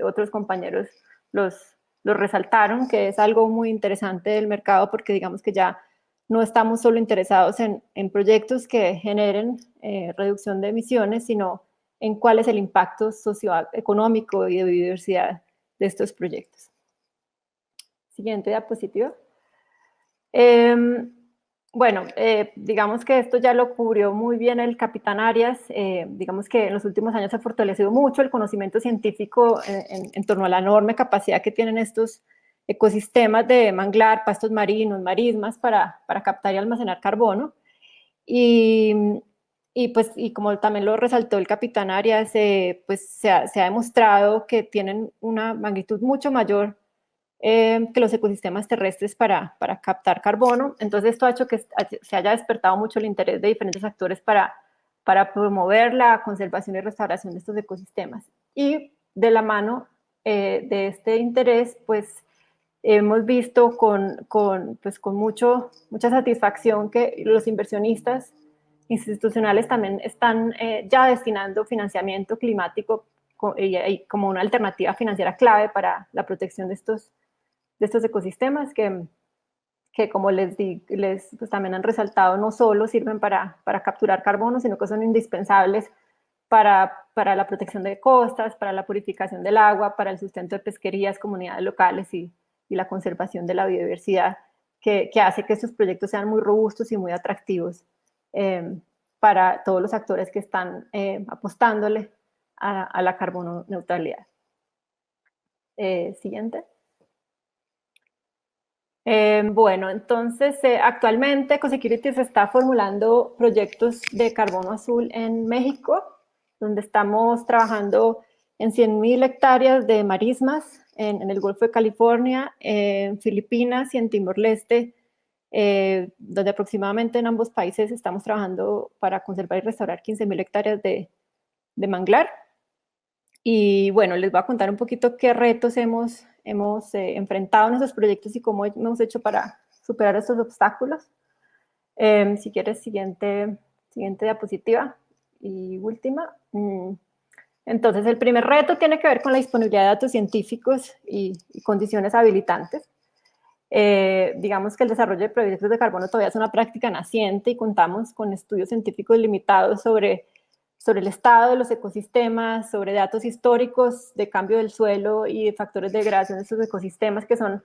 otros compañeros los resaltaron, que es algo muy interesante del mercado, porque digamos que ya no estamos solo interesados en proyectos que generen reducción de emisiones, sino en cuál es el impacto socioeconómico y de biodiversidad de estos proyectos. Siguiente diapositiva. Bueno, digamos que esto ya lo cubrió muy bien el capitán Arias. Digamos que en los últimos años se ha fortalecido mucho el conocimiento científico en torno a la enorme capacidad que tienen estos ecosistemas de manglar, pastos marinos, marismas para captar y almacenar carbono. Y como también lo resaltó el capitán Arias, pues se ha demostrado que tienen una magnitud mucho mayor que los ecosistemas terrestres para captar carbono. Entonces esto ha hecho que se haya despertado mucho el interés de diferentes actores para promover la conservación y restauración de estos ecosistemas. Y de la mano de este interés, pues hemos visto con mucha satisfacción que los inversionistas institucionales también están ya destinando financiamiento climático como una alternativa financiera clave para la protección de estos ecosistemas que como pues también han resaltado, no solo sirven para capturar carbono, sino que son indispensables para la protección de costas, para la purificación del agua, para el sustento de pesquerías, comunidades locales y la conservación de la biodiversidad, que hace que estos proyectos sean muy robustos y muy atractivos para todos los actores que están apostándole a la carbono neutralidad. Siguiente. Bueno, entonces actualmente Ecosecurities está formulando proyectos de carbono azul en México, donde estamos trabajando en 100,000 hectáreas de marismas en el Golfo de California, en Filipinas y en Timor-Leste, donde aproximadamente en ambos países estamos trabajando para conservar y restaurar 15,000 hectáreas de manglar. Y bueno, les voy a contar un poquito qué retos hemos enfrentado en esos proyectos y cómo hemos hecho para superar estos obstáculos. Si quieres, siguiente diapositiva y última. Entonces, el primer reto tiene que ver con la disponibilidad de datos científicos y condiciones habilitantes. Digamos que el desarrollo de proyectos de carbono todavía es una práctica naciente y contamos con estudios científicos limitados sobre sobre el estado de los ecosistemas, sobre datos históricos de cambio del suelo y de factores de degradación de estos ecosistemas, que son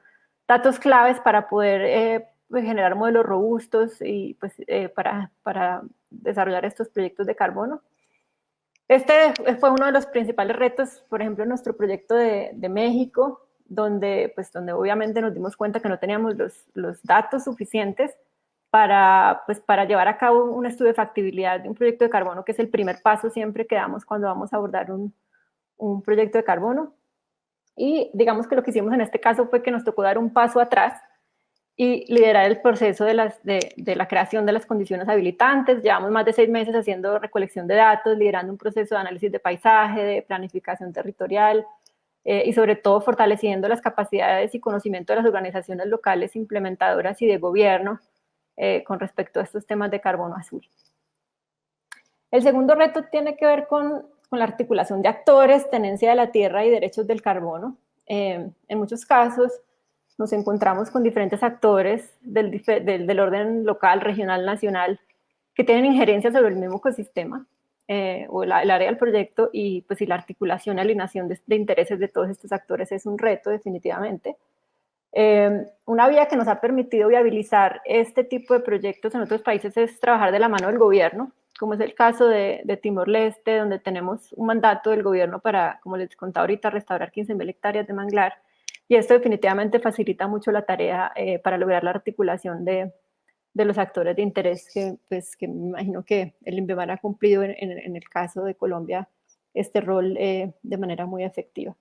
datos claves para poder generar modelos robustos y pues, para desarrollar estos proyectos de carbono. Este fue uno de los principales retos, por ejemplo, en nuestro proyecto de México, donde obviamente nos dimos cuenta que no teníamos los datos suficientes para llevar a cabo un estudio de factibilidad de un proyecto de carbono, que es el primer paso siempre que damos cuando vamos a abordar un proyecto de carbono. Y digamos que lo que hicimos en este caso fue que nos tocó dar un paso atrás y liderar el proceso de la creación de las condiciones habilitantes. Llevamos más de 6 meses haciendo recolección de datos, liderando un proceso de análisis de paisaje, de planificación territorial, y sobre todo fortaleciendo las capacidades y conocimiento de las organizaciones locales implementadoras y de gobierno con respecto a estos temas de carbono azul. El segundo reto tiene que ver con la articulación de actores, tenencia de la tierra y derechos del carbono. En muchos casos nos encontramos con diferentes actores del orden local, regional, nacional, que tienen injerencia sobre el mismo ecosistema o el área del proyecto, y pues la articulación y alineación de intereses de todos estos actores es un reto definitivamente. Una vía que nos ha permitido viabilizar este tipo de proyectos en otros países es trabajar de la mano del gobierno, como es el caso de Timor-Leste, donde tenemos un mandato del gobierno para, como les contaba ahorita, restaurar 15.000 hectáreas de manglar, y esto definitivamente facilita mucho la tarea para lograr la articulación de los actores de interés que me imagino que el INVIMAR ha cumplido en el caso de Colombia este rol de manera muy efectiva.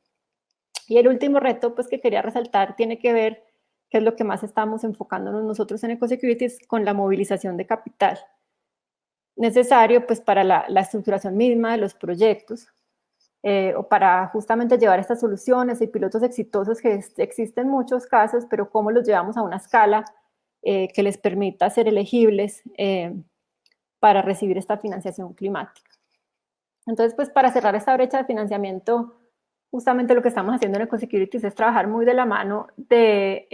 Y el último reto pues, que quería resaltar tiene que ver, que es lo que más estamos enfocándonos nosotros en Ecosecurities, con la movilización de capital necesario pues, para la estructuración misma de los proyectos, o para justamente llevar estas soluciones y pilotos exitosos que existen en muchos casos, pero cómo los llevamos a una escala que les permita ser elegibles para recibir esta financiación climática. Entonces, pues para cerrar esta brecha de financiamiento, justamente lo que estamos haciendo en Ecosecurities es trabajar muy de la mano de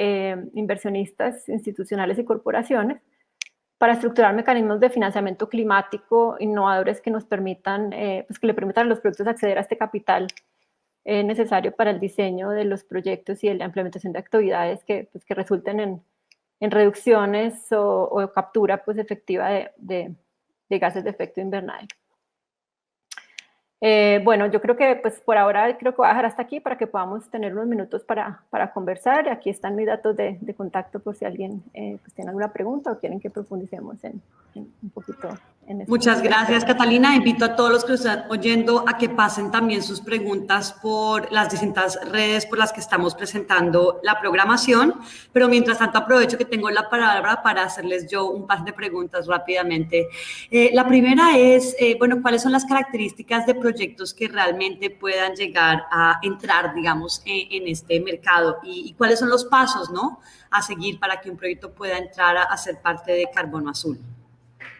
inversionistas institucionales y corporaciones para estructurar mecanismos de financiamiento climático innovadores que nos permitan, pues que le permitan a los proyectos acceder a este capital necesario para el diseño de los proyectos y de la implementación de actividades que resulten en reducciones o captura pues, efectiva de gases de efecto invernadero. Bueno, yo creo que pues por ahora creo que voy a dejar hasta aquí para que podamos tener unos minutos para conversar. Aquí están mis datos de contacto por si alguien pues tiene alguna pregunta o quieren que profundicemos en un poquito en esto. Muchas gracias, Catalina. Invito a todos los que están oyendo a que pasen también sus preguntas por las distintas redes por las que estamos presentando la programación, pero mientras tanto aprovecho que tengo la palabra para hacerles yo un par de preguntas rápidamente. La primera es, bueno, ¿cuáles son las características de proyectos que realmente puedan llegar a entrar, digamos, en este mercado y cuáles son los pasos, ¿no?, a seguir para que un proyecto pueda entrar a ser parte de Carbono Azul?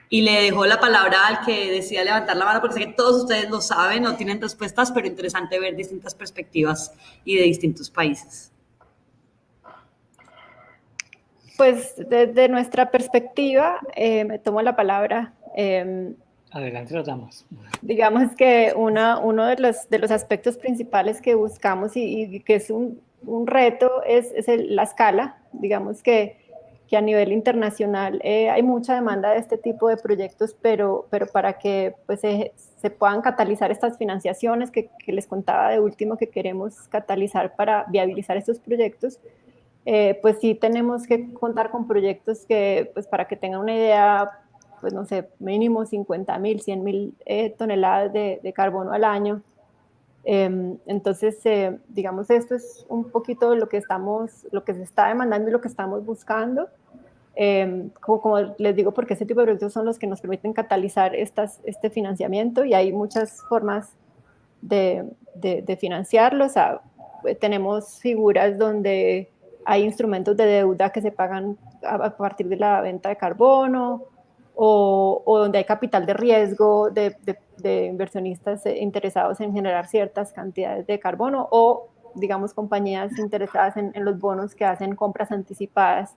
Y le dejo la palabra al que decida levantar la mano, porque sé que todos ustedes lo saben, no tienen respuestas, pero interesante ver distintas perspectivas y de distintos países. Pues desde nuestra perspectiva, me tomo la palabra. Adelante las damas. Digamos que uno de los aspectos principales que buscamos y que es un reto es la escala. Digamos que a nivel internacional hay mucha demanda de este tipo de proyectos, pero para que pues, se puedan catalizar estas financiaciones que les contaba de último que queremos catalizar para viabilizar estos proyectos, pues sí tenemos que contar con proyectos que, pues para que tengan una idea, pues no sé, mínimo 50.000, 100.000 toneladas de carbono al año. Entonces, digamos, esto es un poquito lo que se está demandando y lo que estamos buscando. Como les digo, porque este tipo de proyectos son los que nos permiten catalizar este financiamiento, y hay muchas formas de financiarlos. Tenemos figuras donde hay instrumentos de deuda que se pagan a partir de la venta de carbono, o donde hay capital de riesgo de inversionistas interesados en generar ciertas cantidades de carbono, o digamos compañías interesadas en los bonos que hacen compras anticipadas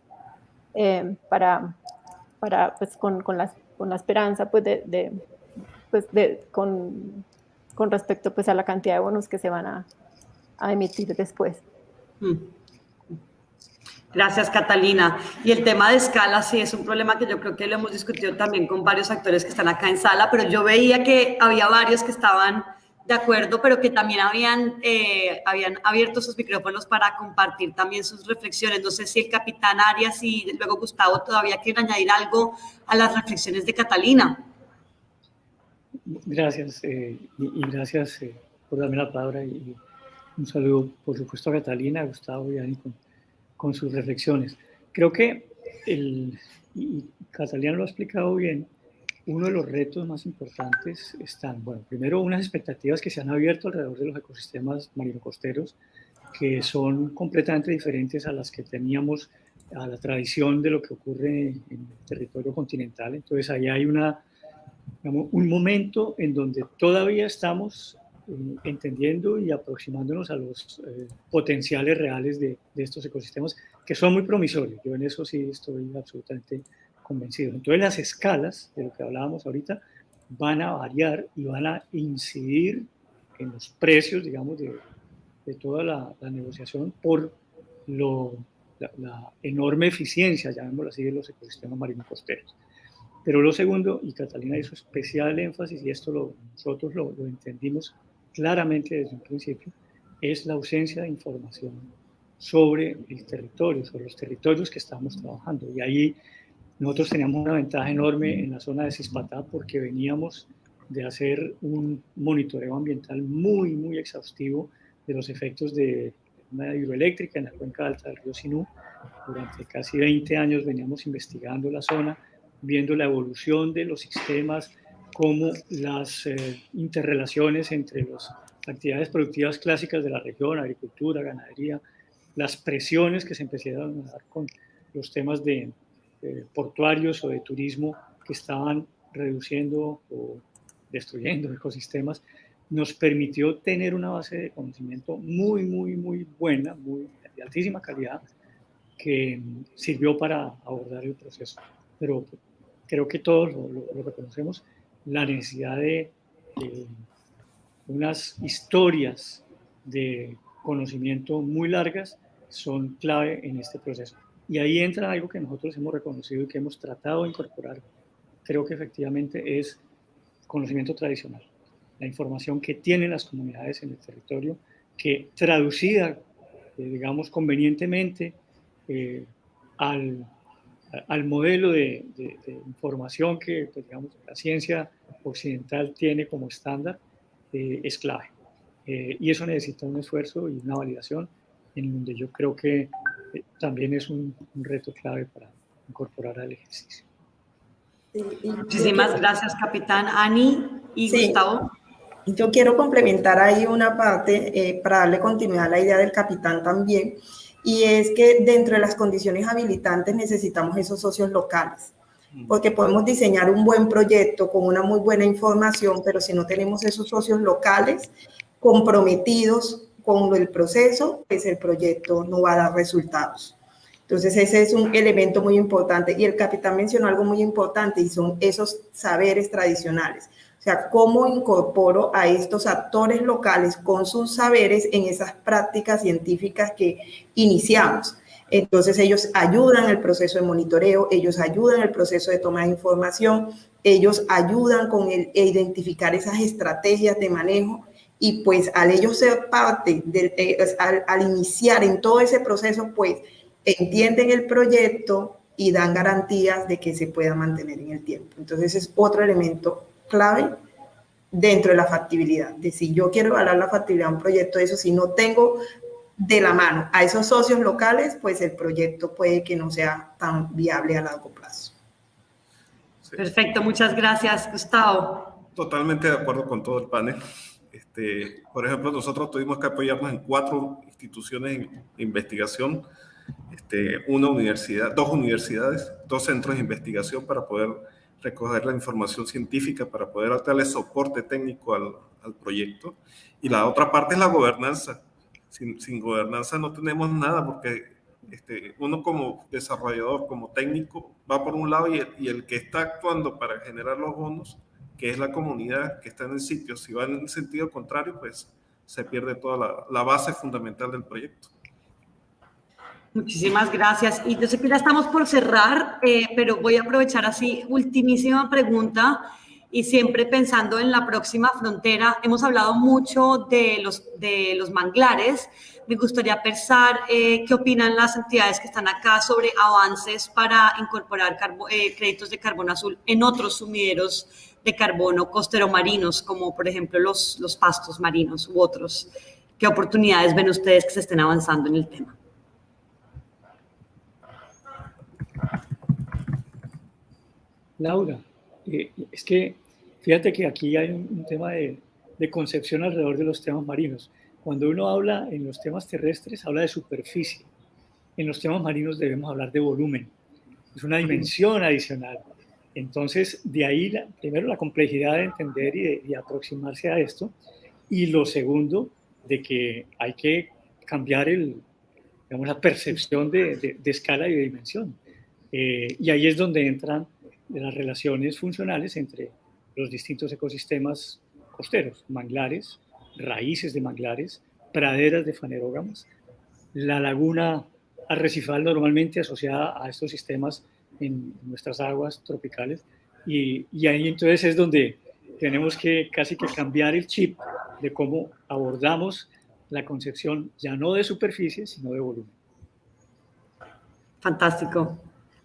pues, con la esperanza pues, de pues, con respecto pues, a la cantidad de bonos que se van a emitir después. Gracias, Catalina. Y el tema de escala sí es un problema que yo creo que lo hemos discutido también con varios actores que están acá en sala, pero yo veía que había varios que estaban de acuerdo, pero que también habían abierto sus micrófonos para compartir también sus reflexiones. No sé si el capitán Arias y luego Gustavo todavía quieren añadir algo a las reflexiones de Catalina. Gracias, y gracias por darme la palabra, y un saludo, por supuesto, a Catalina, a Gustavo y a Ani con sus reflexiones. Creo que, y Catalina lo ha explicado bien, uno de los retos más importantes están, bueno, primero unas expectativas que se han abierto alrededor de los ecosistemas marino-costeros, que son completamente diferentes a las que teníamos, a la tradición de lo que ocurre en el territorio continental. Entonces ahí hay un momento en donde todavía estamos entendiendo y aproximándonos a los potenciales reales de estos ecosistemas, que son muy promisorios. Yo en eso sí estoy absolutamente convencido. Entonces las escalas de lo que hablábamos ahorita van a variar y van a incidir en los precios, digamos, de toda la negociación por la enorme eficiencia, llamémoslo así, de los ecosistemas marino-costeros. Pero lo segundo, y Catalina hizo especial énfasis, y esto nosotros lo entendimos claramente desde un principio, es la ausencia de información sobre el territorio, sobre los territorios que estamos trabajando. Y ahí nosotros teníamos una ventaja enorme en la zona de Cispatá, porque veníamos de hacer un monitoreo ambiental muy, muy exhaustivo de los efectos de una hidroeléctrica en la cuenca alta del río Sinú. Durante casi 20 años veníamos investigando la zona, viendo la evolución de los sistemas, cómo las interrelaciones entre las actividades productivas clásicas de la región, agricultura, ganadería, las presiones que se empezaron a dar con los temas de portuarios o de turismo que estaban reduciendo o destruyendo ecosistemas, nos permitió tener una base de conocimiento muy, muy, muy buena, de altísima calidad, que sirvió para abordar el proceso. Pero creo que todos lo reconocemos, la necesidad de unas historias de conocimiento muy largas son clave en este proceso. Y ahí entra algo que nosotros hemos reconocido y que hemos tratado de incorporar, creo que efectivamente es conocimiento tradicional, la información que tienen las comunidades en el territorio, que traducida, digamos, convenientemente al modelo de información que, pues, digamos, la ciencia occidental tiene como estándar, es clave. Y eso necesita un esfuerzo y una validación, en donde yo creo que también es un reto clave para incorporar al ejercicio. Muchísimas gracias, capitán. Ani y sí, Gustavo. Yo quiero complementar ahí una parte para darle continuidad a la idea del capitán también, y es que dentro de las condiciones habilitantes necesitamos esos socios locales, porque podemos diseñar un buen proyecto con una muy buena información, pero si no tenemos esos socios locales comprometidos con el proceso, pues el proyecto no va a dar resultados. Entonces ese es un elemento muy importante, y el capitán mencionó algo muy importante, y son esos saberes tradicionales. O sea, cómo incorporo a estos actores locales con sus saberes en esas prácticas científicas que iniciamos. Entonces ellos ayudan en el proceso de monitoreo, ellos ayudan en el proceso de toma de información, ellos ayudan con identificar esas estrategias de manejo, y pues al ellos ser parte, al iniciar en todo ese proceso, pues entienden el proyecto y dan garantías de que se pueda mantener en el tiempo. Entonces es otro elemento clave dentro de la factibilidad. De si yo quiero evaluar la factibilidad de un proyecto, eso si no tengo de la mano a esos socios locales, pues el proyecto puede que no sea tan viable a largo plazo. Sí. Perfecto, muchas gracias, Gustavo. Totalmente de acuerdo con todo el panel. Por ejemplo, nosotros tuvimos que apoyarnos en 4 instituciones de investigación, una universidad, 2 universidades, 2 centros de investigación para poder recoger la información científica, para poder darle soporte técnico al proyecto. Y la otra parte es la gobernanza. Sin gobernanza no tenemos nada, porque uno como desarrollador, como técnico, va por un lado, y el que está actuando para generar los bonos que es la comunidad que está en el sitio. Si va en el sentido contrario, pues se pierde toda la base fundamental del proyecto. Muchísimas gracias. Y yo sé que ya estamos por cerrar, pero voy a aprovechar así, ultimísima pregunta, y siempre pensando en la próxima frontera. Hemos hablado mucho de los manglares. Me gustaría pensar qué opinan las entidades que están acá sobre avances para incorporar créditos de carbono azul en otros sumideros de carbono costero marinos, como por ejemplo los pastos marinos u otros. ¿Qué oportunidades ven ustedes que se estén avanzando en el tema? Laura, es que fíjate que aquí hay un tema de concepción alrededor de los temas marinos. Cuando uno habla en los temas terrestres, habla de superficie. En los temas marinos debemos hablar de volumen. Es una dimensión adicional. Entonces, de ahí, primero, la complejidad de entender y de aproximarse a esto. Y lo segundo, de que hay que cambiar la percepción de escala y de dimensión. Y ahí es donde entran de las relaciones funcionales entre los distintos ecosistemas costeros, manglares, raíces de manglares, praderas de fanerógamas, la laguna arrecifal normalmente asociada a estos sistemas en nuestras aguas tropicales, y ahí entonces es donde tenemos que casi que cambiar el chip de cómo abordamos la concepción ya no de superficie, sino de volumen. Fantástico.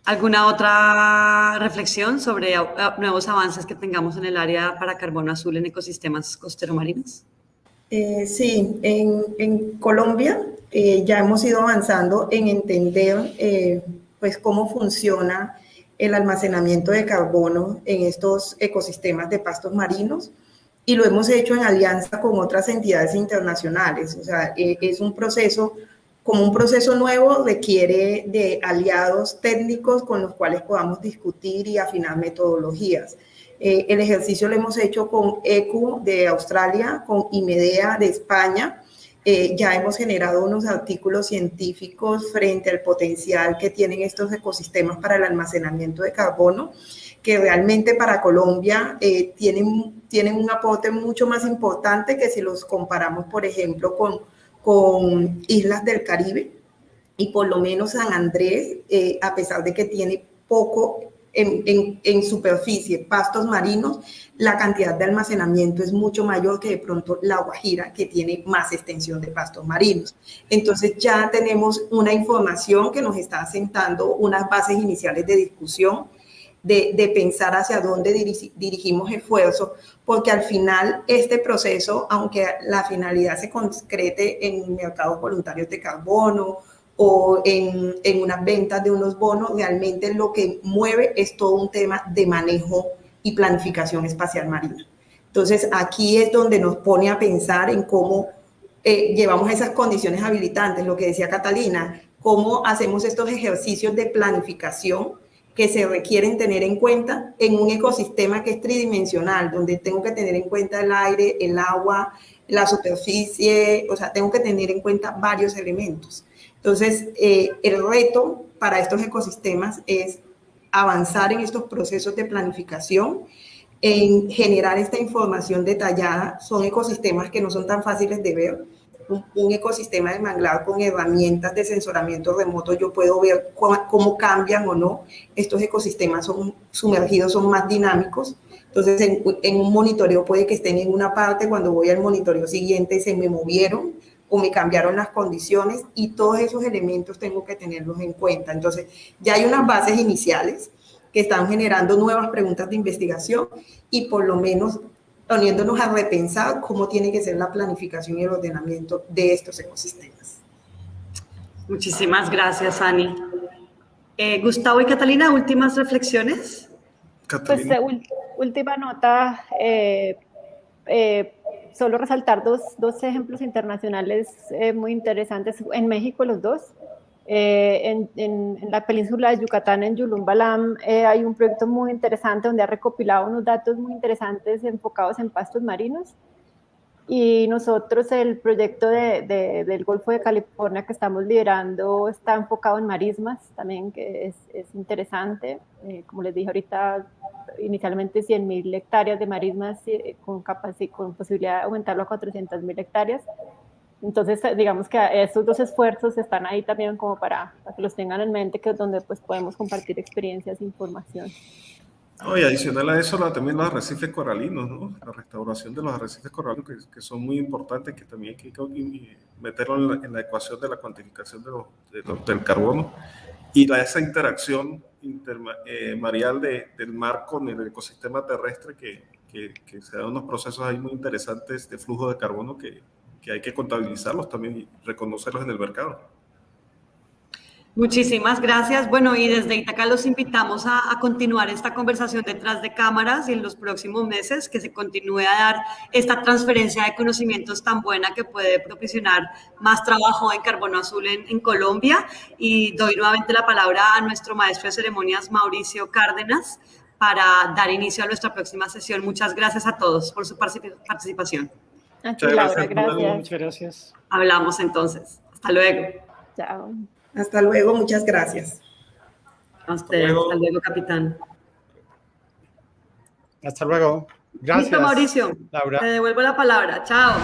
¿Alguna otra reflexión sobre nuevos avances que tengamos en el área para carbono azul en ecosistemas costero-marinos? Sí, en Colombia ya hemos ido avanzando en entender pues cómo funciona el almacenamiento de carbono en estos ecosistemas de pastos marinos, y lo hemos hecho en alianza con otras entidades internacionales. O sea, es un proceso, como un proceso nuevo, requiere de aliados técnicos con los cuales podamos discutir y afinar metodologías. El ejercicio lo hemos hecho con ECU de Australia, con IMEDEA de España. Ya hemos generado unos artículos científicos frente al potencial que tienen estos ecosistemas para el almacenamiento de carbono, que realmente para Colombia tienen un aporte mucho más importante que si los comparamos, por ejemplo, con islas del Caribe. Y por lo menos San Andrés, a pesar de que tiene poco en superficie, pastos marinos, la cantidad de almacenamiento es mucho mayor que de pronto La Guajira, que tiene más extensión de pastos marinos. Entonces ya tenemos una información que nos está sentando unas bases iniciales de discusión, de pensar hacia dónde dirigimos esfuerzos, porque al final este proceso, aunque la finalidad se concrete en mercados voluntarios de carbono o en unas ventas de unos bonos, realmente lo que mueve es todo un tema de manejo y planificación espacial marina. Entonces aquí es donde nos pone a pensar en cómo llevamos esas condiciones habilitantes, lo que decía Catalina, cómo hacemos estos ejercicios de planificación que se requieren tener en cuenta en un ecosistema que es tridimensional, donde tengo que tener en cuenta el aire, el agua, la superficie, o sea, tengo que tener en cuenta varios elementos. Entonces, el reto para estos ecosistemas es avanzar en estos procesos de planificación, en generar esta información detallada. Son ecosistemas que no son tan fáciles de ver. Un ecosistema de manglar con herramientas de sensoramiento remoto, yo puedo ver cómo cambian o no. Estos ecosistemas sumergidos son más dinámicos. Entonces, en un monitoreo puede que estén en una parte, cuando voy al monitoreo siguiente se me movieron o me cambiaron las condiciones, y todos esos elementos tengo que tenerlos en cuenta. Entonces, ya hay unas bases iniciales que están generando nuevas preguntas de investigación y por lo menos poniéndonos a repensar cómo tiene que ser la planificación y el ordenamiento de estos ecosistemas. Muchísimas gracias, Ani. Gustavo y Catalina, últimas reflexiones. Catalina. Pues última nota, solo resaltar dos ejemplos internacionales muy interesantes, en México los dos. En la península de Yucatán, en Yulumbalam, hay un proyecto muy interesante donde ha recopilado unos datos muy interesantes enfocados en pastos marinos. Y nosotros el proyecto del Golfo de California que estamos liderando está enfocado en marismas también, que es interesante. Como les dije ahorita, inicialmente 100.000 hectáreas de marismas con posibilidad de aumentarlo a 400.000 hectáreas. Entonces, digamos que estos dos esfuerzos están ahí también como para que los tengan en mente, que es donde pues, podemos compartir experiencias e información. Oh, y adicional a eso, también los arrecifes coralinos, ¿no? La restauración de los arrecifes coralinos, que son muy importantes, que también hay que meterlo en la ecuación de la cuantificación del carbono, y esa interacción marial del mar con el ecosistema terrestre, que se dan unos procesos ahí muy interesantes de flujo de carbono que hay que contabilizarlos también y reconocerlos en el mercado. Muchísimas gracias. Bueno, y desde Ítaca los invitamos a continuar esta conversación detrás de cámaras y en los próximos meses que se continúe a dar esta transferencia de conocimientos tan buena que puede propiciar más trabajo en Carbono Azul en Colombia. Y doy nuevamente la palabra a nuestro maestro de ceremonias, Mauricio Cárdenas, para dar inicio a nuestra próxima sesión. Muchas gracias a todos por su participación. Aquí, Laura, gracias. Muchas gracias. Hablamos entonces. Hasta luego. Chao. Hasta luego, muchas gracias. A usted, hasta luego, capitán. Hasta luego. Gracias. Listo, Mauricio. Laura. Te devuelvo la palabra. Chao.